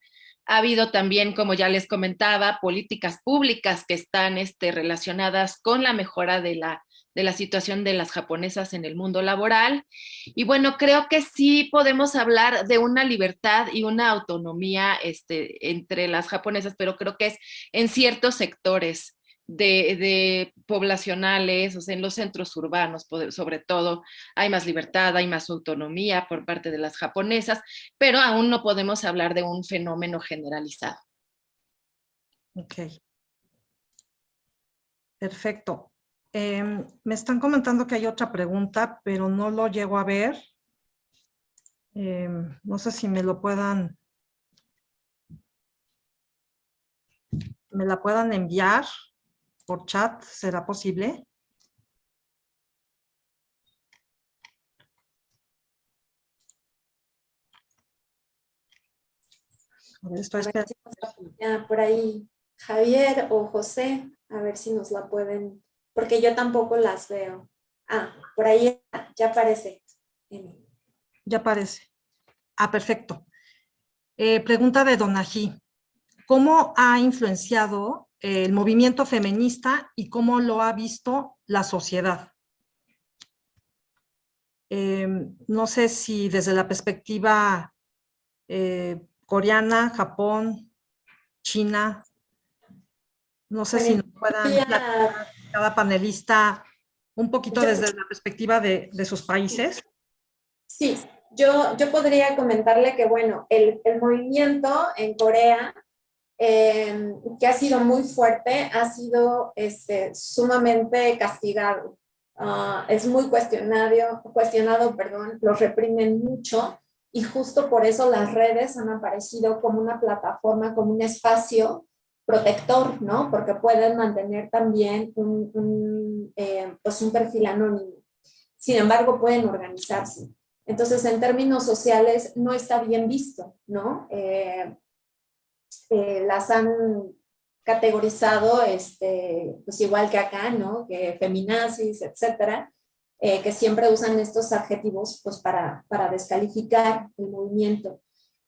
Ha habido también, como ya les comentaba, políticas públicas que están relacionadas con la mejora de la situación de las japonesas en el mundo laboral. Y bueno, creo que sí podemos hablar de una libertad y una autonomía entre las japonesas, pero creo que es en ciertos sectores de poblacionales, o sea, en los centros urbanos, sobre todo, hay más libertad, hay más autonomía por parte de las japonesas, pero aún no podemos hablar de un fenómeno generalizado. Ok, perfecto. Me están comentando que hay otra pregunta, pero no lo llego a ver. No sé si me la puedan enviar por chat, ¿será posible? A ver, estoy A ver esperando. si por ahí Javier o José, a ver si nos la pueden, porque yo tampoco las veo. Ah, por ahí ya aparece. Ya aparece. Ah, perfecto. Pregunta de Donají. ¿Cómo ha influenciado el movimiento feminista y cómo lo ha visto la sociedad? No sé si desde la perspectiva coreana, Japón, China, no sé si Bueno, nos puedan platicar cada panelista un poquito yo, desde la perspectiva de sus países. sí, yo podría comentarle que, bueno, el movimiento en Corea, que ha sido muy fuerte, ha sido sumamente castigado. Es muy cuestionado, perdón, los reprimen mucho y justo por eso las redes han aparecido como una plataforma, como un espacio protector, ¿no? Porque pueden mantener también pues un perfil anónimo. Sin embargo, pueden organizarse. Entonces, en términos sociales, no está bien visto, ¿no? Las han categorizado, pues igual que acá, ¿no? Que feminazis, etcétera, que siempre usan estos adjetivos, pues para descalificar el movimiento.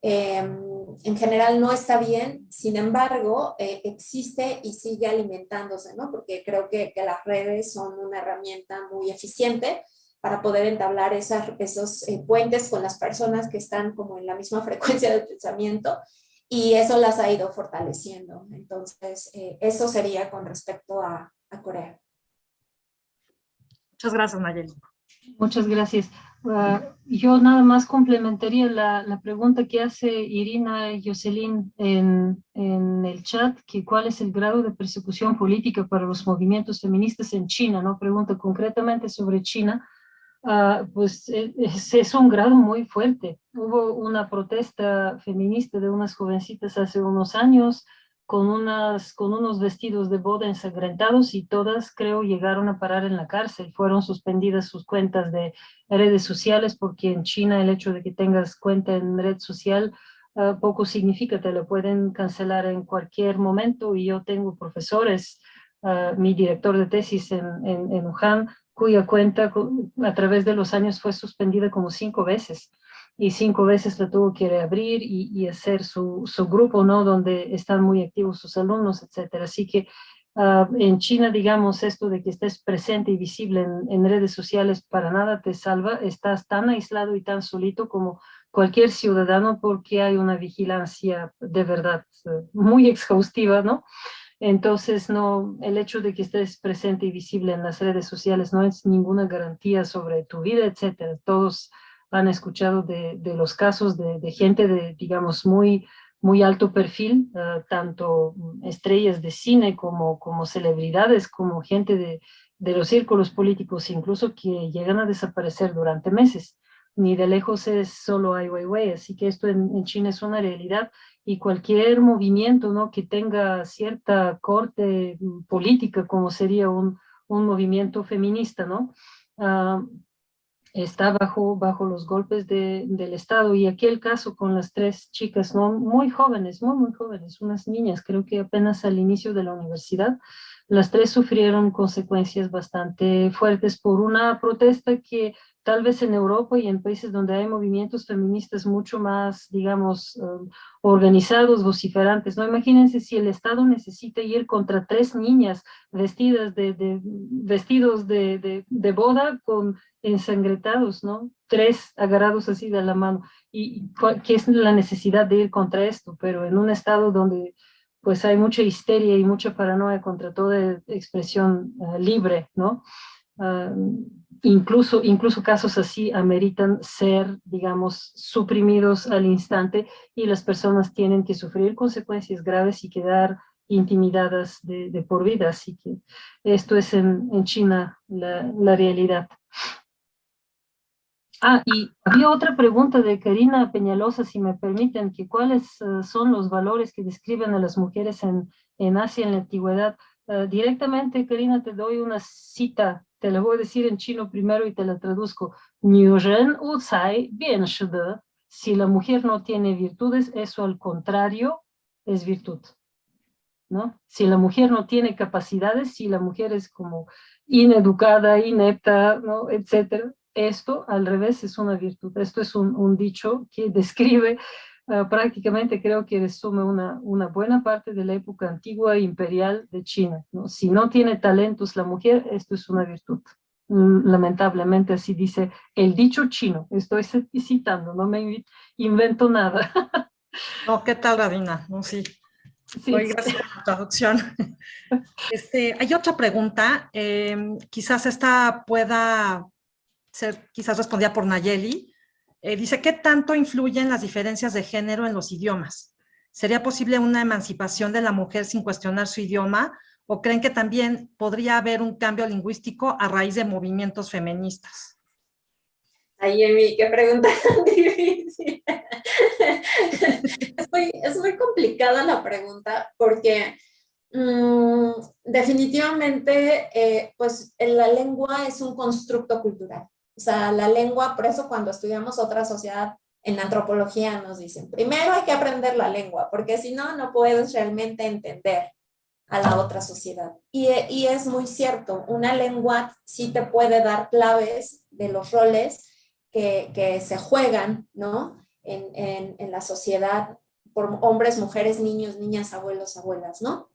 En general no está bien, sin embargo, existe y sigue alimentándose, ¿no? Porque creo que las redes son una herramienta muy eficiente para poder entablar esos puentes con las personas que están como en la misma frecuencia de pensamiento y eso las ha ido fortaleciendo. Entonces, eso sería con respecto a Corea. Muchas gracias, Nayeli. Muchas gracias. Yo nada más complementaría la pregunta que hace Irina Jocelyn en el chat, que cuál es el grado de persecución política para los movimientos feministas en China, ¿no? Pregunta concretamente sobre China, pues es un grado muy fuerte. Hubo una protesta feminista de unas jovencitas hace unos años con unos vestidos de boda ensangrentados y todas, creo, llegaron a parar en la cárcel. Fueron suspendidas sus cuentas de redes sociales porque en China el hecho de que tengas cuenta en red social poco significa, te lo pueden cancelar en cualquier momento. Y yo tengo profesores, mi director de tesis en Wuhan, cuya cuenta a través de los años fue suspendida como 5 veces y 5 veces la tuvo que reabrir y hacer su grupo, ¿no? Donde están muy activos sus alumnos, etcétera. Así que en China, digamos, esto de que estés presente y visible en redes sociales para nada te salva. Estás tan aislado y tan solito como cualquier ciudadano porque hay una vigilancia de verdad muy exhaustiva, ¿no? Entonces, no, el hecho de que estés presente y visible en las redes sociales no es ninguna garantía sobre tu vida, etcétera. Todos han escuchado de los casos de gente de, digamos, muy alto perfil, tanto estrellas de cine como celebridades, como gente de los círculos políticos, incluso que llegan a desaparecer durante meses. Ni de lejos es solo Ai Weiwei, así que esto en China es una realidad y cualquier movimiento, ¿no? Que tenga cierta corte política, como sería un movimiento feminista, ¿no? Está bajo los golpes del Estado. Y aquí el caso con las 3 chicas, ¿no? Muy jóvenes, muy jóvenes, unas niñas, creo que apenas al inicio de la universidad, las 3 sufrieron consecuencias bastante fuertes por una protesta que tal vez en Europa y en países donde hay movimientos feministas mucho más, digamos, organizados, vociferantes, ¿no? Imagínense si el Estado necesita ir contra 3 niñas vestidas de vestidos de boda con ensangrentados, ¿no? 3 agarrados así de la mano. ¿Y qué es la necesidad de ir contra esto? Pero en un estado donde pues hay mucha histeria y mucha paranoia contra toda expresión libre, ¿no? Incluso casos así ameritan ser, digamos, suprimidos al instante y las personas tienen que sufrir consecuencias graves y quedar intimidadas de por vida. Así que esto es en China la realidad. Y había otra pregunta de Karina Peñalosa, si me permiten, que cuáles son los valores que describen a las mujeres en Asia en la antigüedad. Directamente, Karina, te doy una cita, te la voy a decir en chino primero y te la traduzco. 女人无才便是德. Si la mujer no tiene virtudes, eso al contrario es virtud, ¿no? Si la mujer no tiene capacidades, si la mujer es como ineducada, inepta, ¿no? Etcétera, esto al revés es una virtud. Esto es un dicho que describe prácticamente, creo que resume una buena parte de la época antigua imperial de China, ¿no? Si no tiene talentos la mujer, esto es una virtud. Lamentablemente así dice el dicho chino. Estoy citando, no me invento nada. No, ¿qué tal, Rabina? No, sí. Sí. Muy gracias por la traducción. Hay otra pregunta, quizás esta pueda ser quizás respondida por Nayeli. Dice, ¿qué tanto influyen las diferencias de género en los idiomas? ¿Sería posible una emancipación de la mujer sin cuestionar su idioma? ¿O creen que también podría haber un cambio lingüístico a raíz de movimientos feministas? Ay, Emi, qué pregunta tan difícil. Es muy complicada la pregunta porque definitivamente pues la lengua es un constructo cultural. O sea, la lengua, por eso cuando estudiamos otra sociedad en antropología nos dicen, primero hay que aprender la lengua, porque si no, no puedes realmente entender a la otra sociedad. Y es muy cierto, una lengua sí te puede dar claves de los roles que se juegan, ¿no? En la sociedad por hombres, mujeres, niños, niñas, abuelos, abuelas, ¿no?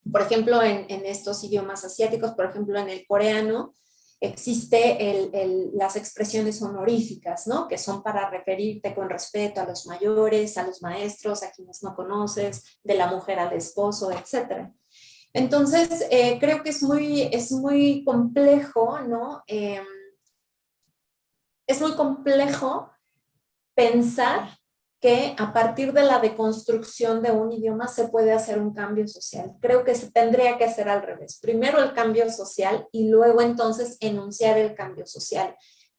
Por ejemplo, en estos idiomas asiáticos, por ejemplo, en el coreano, existe las expresiones honoríficas, ¿no? Que son para referirte con respeto a los mayores, a los maestros, a quienes no conoces, de la mujer al esposo, etc. Entonces, creo que es muy complejo, ¿no? Es muy complejo pensar que a partir de la deconstrucción de un idioma se puede hacer un cambio social. Creo que se tendría que hacer al revés. Primero el cambio social y luego entonces enunciar el cambio social.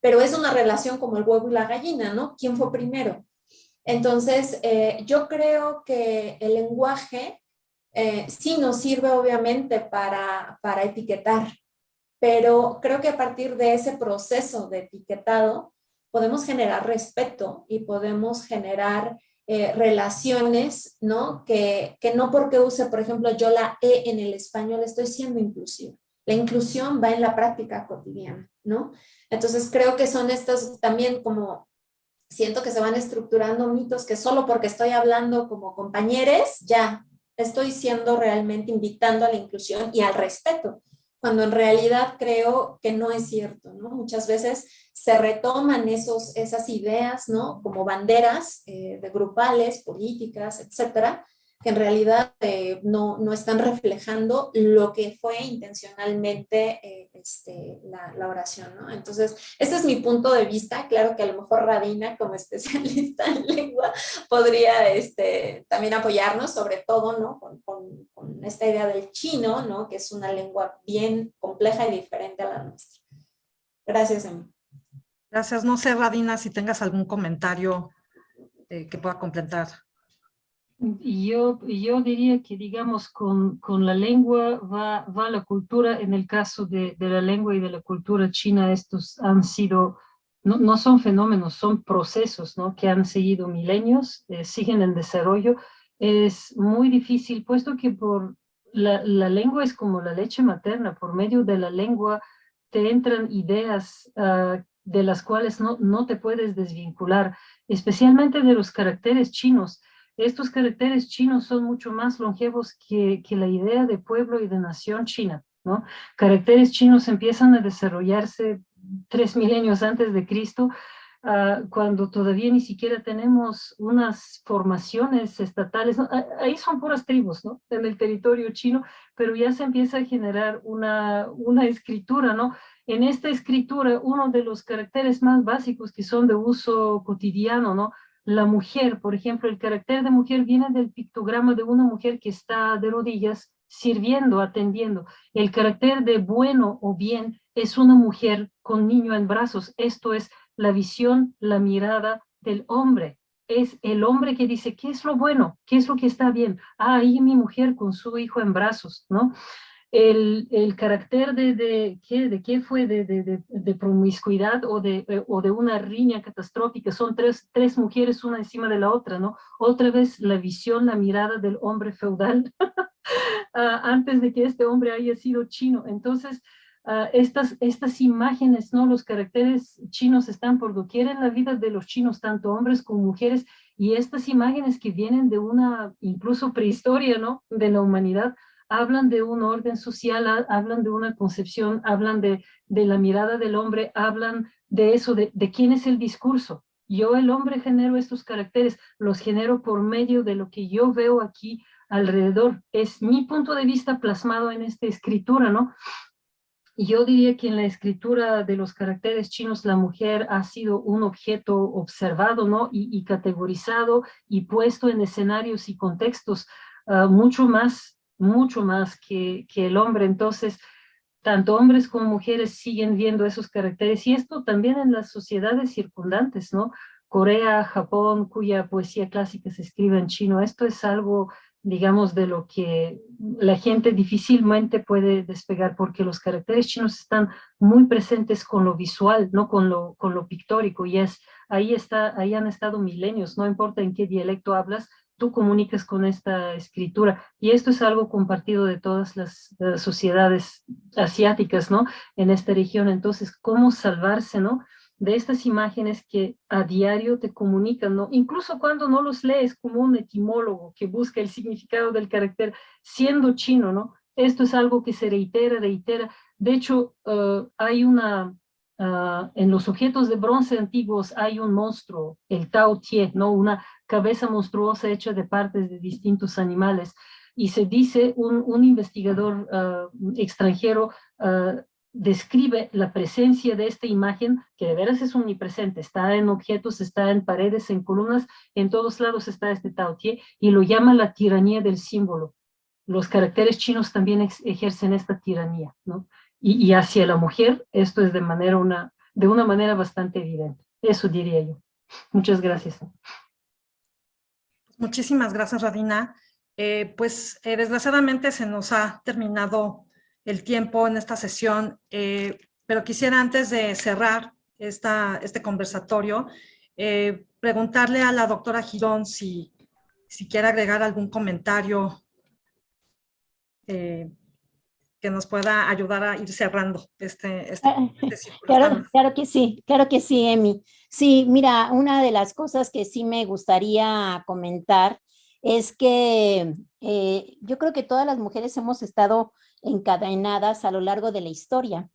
pero es una relación como el huevo y la gallina, ¿no? ¿Quién fue primero? Entonces, yo creo que el lenguaje sí nos sirve obviamente para etiquetar, pero creo que a partir de ese proceso de etiquetado podemos generar respeto y podemos generar relaciones, ¿no? Que no porque use, por ejemplo, yo la E en el español estoy siendo inclusiva. La inclusión va en la práctica cotidiana, ¿no? Entonces creo que son estos también como, siento que se van estructurando mitos que solo porque estoy hablando como compañeros, ya estoy siendo realmente invitando a la inclusión y al respeto, cuando en realidad creo que no es cierto, ¿no? Muchas veces se retoman esas ideas, ¿no? Como banderas de grupales, políticas, etcétera, que en realidad no están reflejando lo que fue intencionalmente la oración, ¿no? Entonces, este es mi punto de vista. Claro que a lo mejor Radina, como especialista en lengua, podría también apoyarnos, sobre todo, ¿no? Con esta idea del chino, ¿no? Que es una lengua bien compleja y diferente a la nuestra. Gracias, Emi. Gracias. No sé, Radina, si tengas algún comentario que pueda completar. Yo diría que, digamos, con la lengua va la cultura. En el caso de la lengua y de la cultura china, estos han sido, no son fenómenos, son procesos, ¿no? Que han seguido milenios, siguen en desarrollo. Es muy difícil, puesto que la lengua es como la leche materna. Por medio de la lengua te entran ideas de las cuales no te puedes desvincular, especialmente de los caracteres chinos. Estos caracteres chinos son mucho más longevos que la idea de pueblo y de nación china, ¿no? Caracteres chinos empiezan a desarrollarse 3 milenios antes de Cristo, cuando todavía ni siquiera tenemos unas formaciones estatales, ¿no? Ahí son puras tribus, ¿no? En el territorio chino, pero ya se empieza a generar una escritura, ¿no? En esta escritura, uno de los caracteres más básicos que son de uso cotidiano, ¿no? La mujer, por ejemplo, el carácter de mujer viene del pictograma de una mujer que está de rodillas sirviendo, atendiendo. El carácter de bueno o bien es una mujer con niño en brazos. Esto es la visión, la mirada del hombre. Es el hombre que dice, ¿qué es lo bueno? ¿Qué es lo que está bien? Ah, ahí mi mujer con su hijo en brazos, ¿no? El carácter de qué fue de promiscuidad o de una riña catastrófica. Son tres mujeres una encima de la otra, ¿no? Otra vez la visión, la mirada del hombre feudal antes de que este hombre haya sido chino. Entonces, estas imágenes, ¿no? Los caracteres chinos están por doquier en la vida de los chinos, tanto hombres como mujeres, y estas imágenes que vienen de una incluso prehistoria, ¿no? De la humanidad, hablan de un orden social, hablan de una concepción, hablan de la mirada del hombre, hablan de eso, de quién es el discurso. Yo, el hombre, genero estos caracteres, los genero por medio de lo que yo veo aquí alrededor. Es mi punto de vista plasmado en esta escritura, ¿no? Y yo diría que en la escritura de los caracteres chinos la mujer ha sido un objeto observado, ¿no? Y categorizado y puesto en escenarios y contextos mucho más que el hombre. Entonces, tanto hombres como mujeres siguen viendo esos caracteres, y esto también en las sociedades circundantes, ¿no? Corea, Japón, cuya poesía clásica se escribe en chino. Esto es algo, digamos, de lo que la gente difícilmente puede despegar, porque los caracteres chinos están muy presentes con lo visual, no con lo pictórico, y ahí han estado milenios. No importa en qué dialecto hablas, tú comunicas con esta escritura, y esto es algo compartido de todas las sociedades asiáticas, ¿no? En esta región. Entonces, ¿cómo salvarse, ¿no? De estas imágenes que a diario te comunican, ¿no? Incluso cuando no los lees, como un etimólogo que busca el significado del carácter siendo chino, ¿no? Esto es algo que se reitera. De hecho, hay en los objetos de bronce antiguos hay un monstruo, el Tao Tie, ¿no? Una cabeza monstruosa hecha de partes de distintos animales. Y se dice, un investigador extranjero describe la presencia de esta imagen, que de veras es omnipresente, está en objetos, está en paredes, en columnas, en todos lados está este Tao Tie, y lo llama la tiranía del símbolo. Los caracteres chinos también ejercen esta tiranía, ¿no? Y hacia la mujer, esto es de de una manera bastante evidente. Eso diría yo. Muchas gracias. Muchísimas gracias, Radina. Desgraciadamente se nos ha terminado el tiempo en esta sesión, pero quisiera antes de cerrar este conversatorio, preguntarle a la doctora Girón si quiere agregar algún comentario que nos pueda ayudar a ir cerrando este círculo. Claro que sí, Emi. Sí, mira, una de las cosas que sí me gustaría comentar es que yo creo que todas las mujeres hemos estado encadenadas a lo largo de la historia,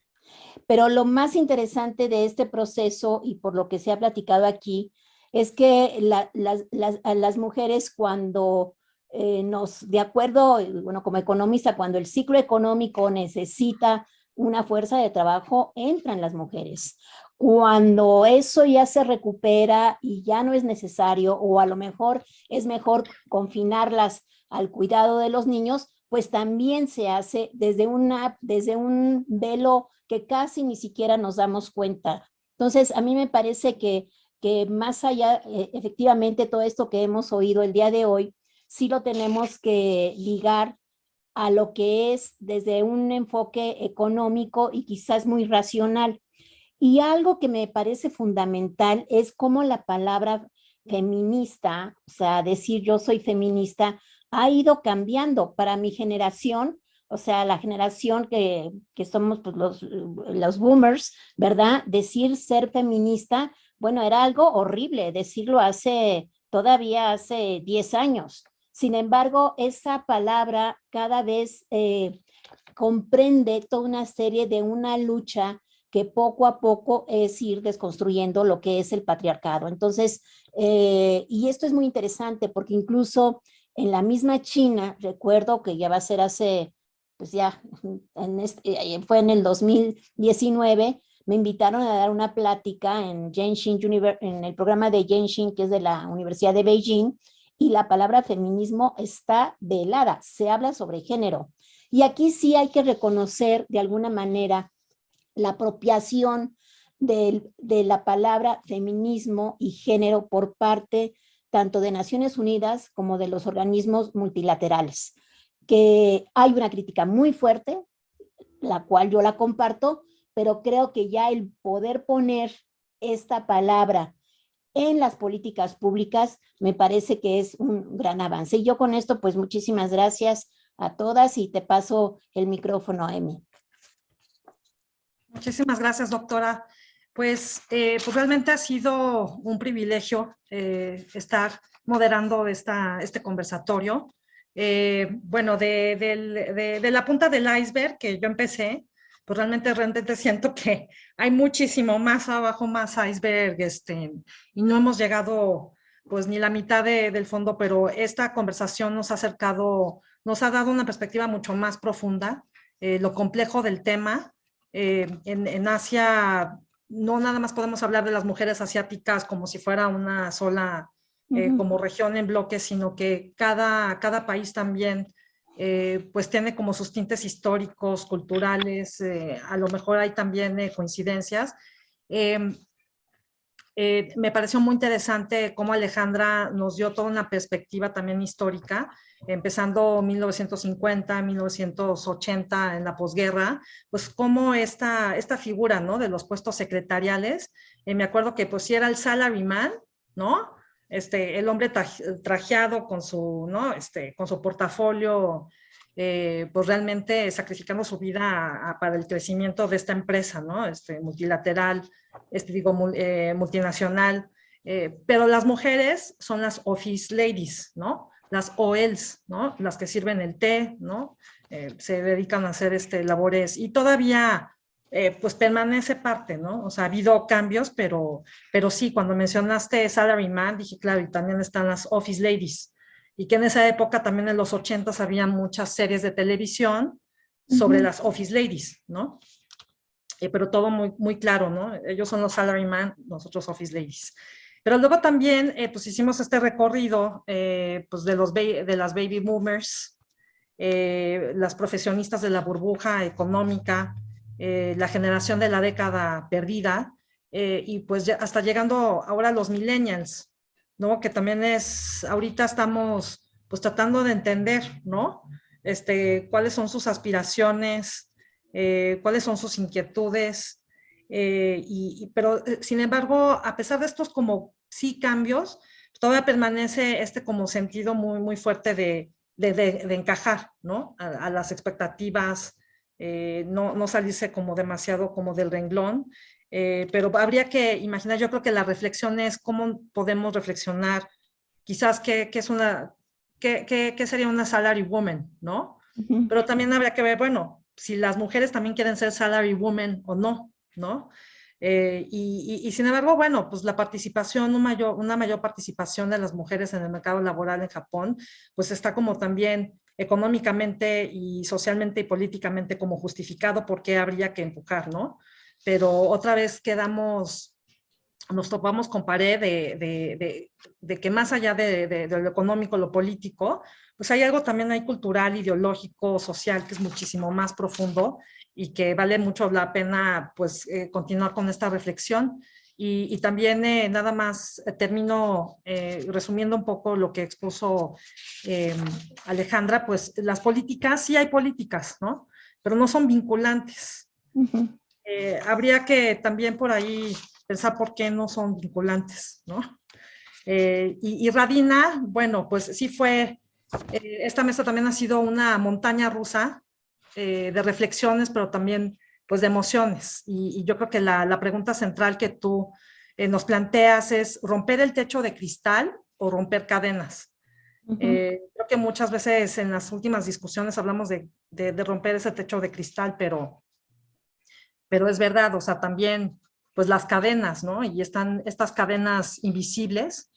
pero lo más interesante de este proceso y por lo que se ha platicado aquí es que a las mujeres cuando de acuerdo, bueno, como economista, cuando el ciclo económico necesita una fuerza de trabajo, entran las mujeres. Cuando eso ya se recupera y ya no es necesario, o a lo mejor es mejor confinarlas al cuidado de los niños, pues también se hace desde un velo que casi ni siquiera nos damos cuenta. Entonces, a mí me parece que más allá, efectivamente, todo esto que hemos oído el día de hoy, sí lo tenemos que ligar a lo que es desde un enfoque económico y quizás muy racional. Y algo que me parece fundamental es cómo la palabra feminista, o sea, decir yo soy feminista, ha ido cambiando para mi generación, o sea, la generación que somos pues, los boomers, ¿verdad? Decir ser feminista, bueno, era algo horrible decirlo todavía hace 10 años. Sin embargo, esa palabra cada vez comprende toda una serie de una lucha que poco a poco es ir desconstruyendo lo que es el patriarcado. Entonces, y esto es muy interesante porque incluso en la misma China, recuerdo que ya va a ser pues ya, fue en el 2019, me invitaron a dar una plática en en el programa de Jianxin, que es de la Universidad de Beijing, y la palabra feminismo está velada, se habla sobre género. Y aquí sí hay que reconocer de alguna manera la apropiación de la palabra feminismo y género por parte tanto de Naciones Unidas como de los organismos multilaterales, que hay una crítica muy fuerte, la cual yo la comparto, pero creo que ya el poder poner esta palabra en las políticas públicas me parece que es un gran avance. Y yo con esto, pues muchísimas gracias a todas y te paso el micrófono, Emi. Muchísimas gracias, doctora. Pues realmente ha sido un privilegio estar moderando este conversatorio. Bueno, de la punta del iceberg que yo empecé, pues realmente siento que hay muchísimo más abajo, más iceberg, y no hemos llegado pues ni la mitad del fondo, pero esta conversación nos ha acercado, nos ha dado una perspectiva mucho más profunda, lo complejo del tema. En Asia no nada más podemos hablar de las mujeres asiáticas como si fuera una sola como región en bloque, sino que cada país también pues tiene como sus tintes históricos, culturales, a lo mejor hay también coincidencias. Me pareció muy interesante cómo Alejandra nos dio toda una perspectiva también histórica, empezando 1950, 1980 en la posguerra, pues cómo esta figura, ¿no? De los puestos secretariales, me acuerdo que pues sí era el salaryman, ¿no? El hombre trajeado con su, ¿no? Con su portafolio, pues realmente sacrificando su vida para el crecimiento de esta empresa, ¿no? Multilateral, multinacional, pero las mujeres son las office ladies, ¿no? Las OLs, ¿no? Las que sirven el té, ¿no? Se dedican a hacer labores y todavía pues permanece parte, ¿no? O sea, ha habido cambios, pero sí, cuando mencionaste salaryman, dije, claro, y también están las office ladies, y que en esa época también en los 80s había muchas series de televisión sobre las office ladies, ¿no? Pero todo muy, muy claro, ¿no? Ellos son los salaryman, nosotros office ladies. Pero luego también, pues hicimos este recorrido, pues de las baby boomers, las profesionistas de la burbuja económica, la generación de la década perdida, y pues ya hasta llegando ahora a los millennials, ¿no? Que también ahorita estamos pues tratando de entender, ¿no? Cuáles son sus aspiraciones, cuáles son sus inquietudes, pero sin embargo, a pesar de estos como sí cambios, todavía permanece como sentido muy, muy fuerte de encajar, ¿no? A las expectativas, no salirse como demasiado como del renglón, pero habría que imaginar, yo creo que la reflexión es cómo podemos reflexionar, quizás qué sería una salary woman, ¿no? Ujú. Pero también habría que ver, bueno, si las mujeres también quieren ser salary woman o no, ¿no? Y sin embargo, bueno, pues la participación, una mayor participación de las mujeres en el mercado laboral en Japón, pues está como también económicamente y socialmente y políticamente como justificado porque habría que empujar, ¿no? Pero otra vez nos topamos con pared de que más allá de lo económico, lo político, pues hay algo también ahí cultural, ideológico, social, que es muchísimo más profundo y que vale mucho la pena pues continuar con esta reflexión. Y también nada más termino resumiendo un poco lo que expuso Alejandra, pues las políticas, sí hay políticas, ¿no? Pero no son vinculantes. Ujú. Habría que también por ahí pensar por qué no son vinculantes, ¿no? Y Radina, bueno, pues sí esta mesa también ha sido una montaña rusa de reflexiones, pero también pues de emociones. Y yo creo que la pregunta central que tú nos planteas es romper el techo de cristal o romper cadenas. Creo que muchas veces en las últimas discusiones hablamos de romper ese techo de cristal, pero es verdad, o sea, también pues las cadenas, ¿no? Y están estas cadenas invisibles,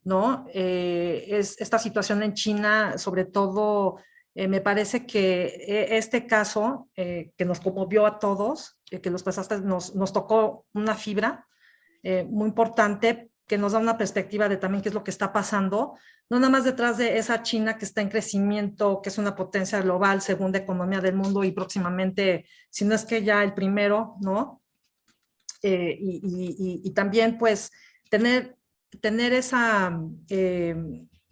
¿no? Es esta situación en China, sobre todo, me parece que este caso que nos conmovió a todos, que los pasaste, nos tocó una fibra muy importante que nos da una perspectiva de también qué es lo que está pasando, no nada más detrás de esa China que está en crecimiento, que es una potencia global, segunda economía del mundo y próximamente, si no es que ya el primero, ¿no? Y también pues tener esa,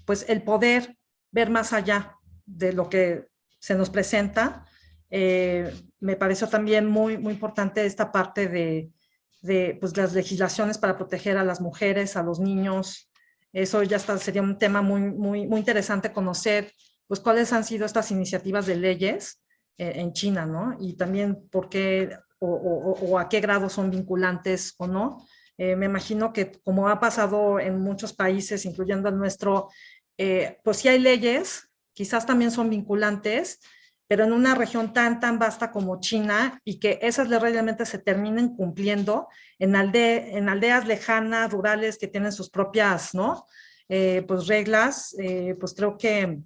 pues el poder ver más allá de lo que se nos presenta. Me pareció también muy, muy importante esta parte de pues, las legislaciones para proteger a las mujeres, a los niños. Eso ya sería un tema muy, muy, muy interesante conocer, pues cuáles han sido estas iniciativas de leyes en China, ¿no? Y también por qué o a qué grado son vinculantes o no. Me imagino que como ha pasado en muchos países, incluyendo el nuestro, pues sí hay leyes, quizás también son vinculantes, pero en una región tan vasta como China y que esas leyes realmente se terminen cumpliendo en aldeas lejanas, rurales, que tienen sus propias, ¿no? Pues reglas, pues creo que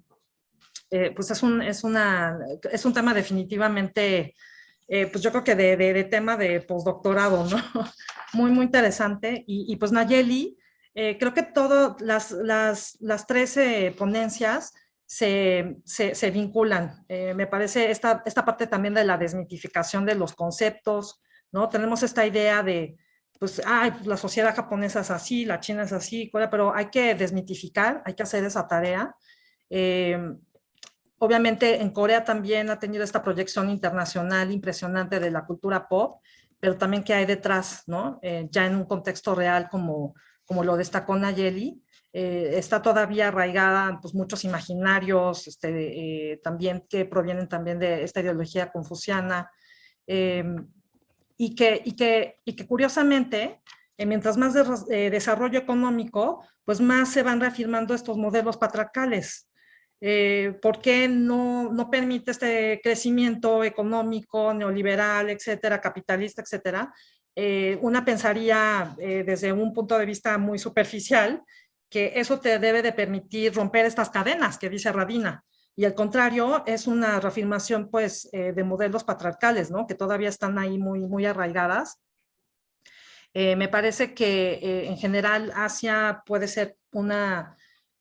pues es un tema definitivamente, pues yo creo que de tema de postdoctorado, ¿no? Muy, muy interesante. Y pues Nayeli, creo que todas las 13 ponencias se vinculan. Me parece esta parte también de la desmitificación de los conceptos, ¿no? Tenemos esta idea de, pues, la sociedad japonesa es así, la china es así, pero hay que desmitificar, hay que hacer esa tarea. Obviamente en Corea también ha tenido esta proyección internacional impresionante de la cultura pop, pero también qué hay detrás, ¿no? Ya en un contexto real como lo destacó Nayeli, está todavía arraigada pues muchos imaginarios, también que provienen también de esta ideología confuciana, eh, y que curiosamente, mientras más desarrollo económico, pues más se van reafirmando estos modelos patriarcales. ¿Por qué no permite este crecimiento económico, neoliberal, etcétera, capitalista, etcétera? Una pensaría desde un punto de vista muy superficial que eso te debe de permitir romper estas cadenas que dice Radina. Y al contrario, es una reafirmación pues de modelos patriarcales, ¿no? Que todavía están ahí muy, muy arraigadas. Me parece que en general Asia puede ser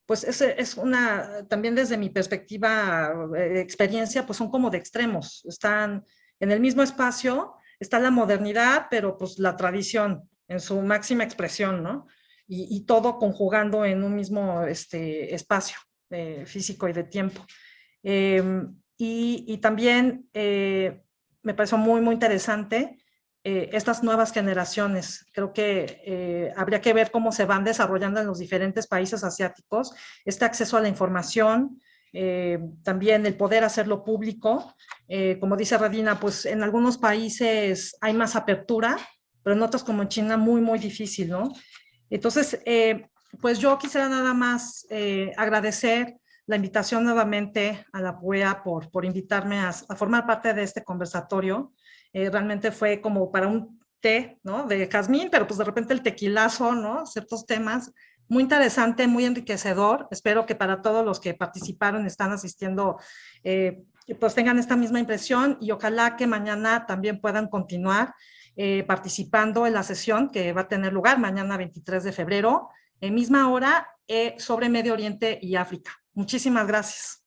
pues es una, también desde mi perspectiva, experiencia, pues son como de extremos. Están en el mismo espacio, está la modernidad, pero pues la tradición, en su máxima expresión, ¿no? Y todo conjugando en un mismo espacio físico y de tiempo. Y también me pareció muy, muy interesante estas nuevas generaciones. Creo que habría que ver cómo se van desarrollando en los diferentes países asiáticos este acceso a la información, también el poder hacerlo público. Como dice Radina, pues en algunos países hay más apertura, pero en otros como en China muy, muy difícil, ¿no? Entonces, pues yo quisiera nada más agradecer la invitación nuevamente a la PUEA por invitarme a formar parte de este conversatorio. Realmente fue como para un té, ¿no? De jazmín, pero pues de repente el tequilazo, ¿no? Ciertos temas. Muy interesante, muy enriquecedor. Espero que para todos los que participaron, están asistiendo, pues tengan esta misma impresión y ojalá que mañana también puedan continuar participando en la sesión que va a tener lugar mañana 23 de febrero, en misma hora, sobre Medio Oriente y África. Muchísimas gracias.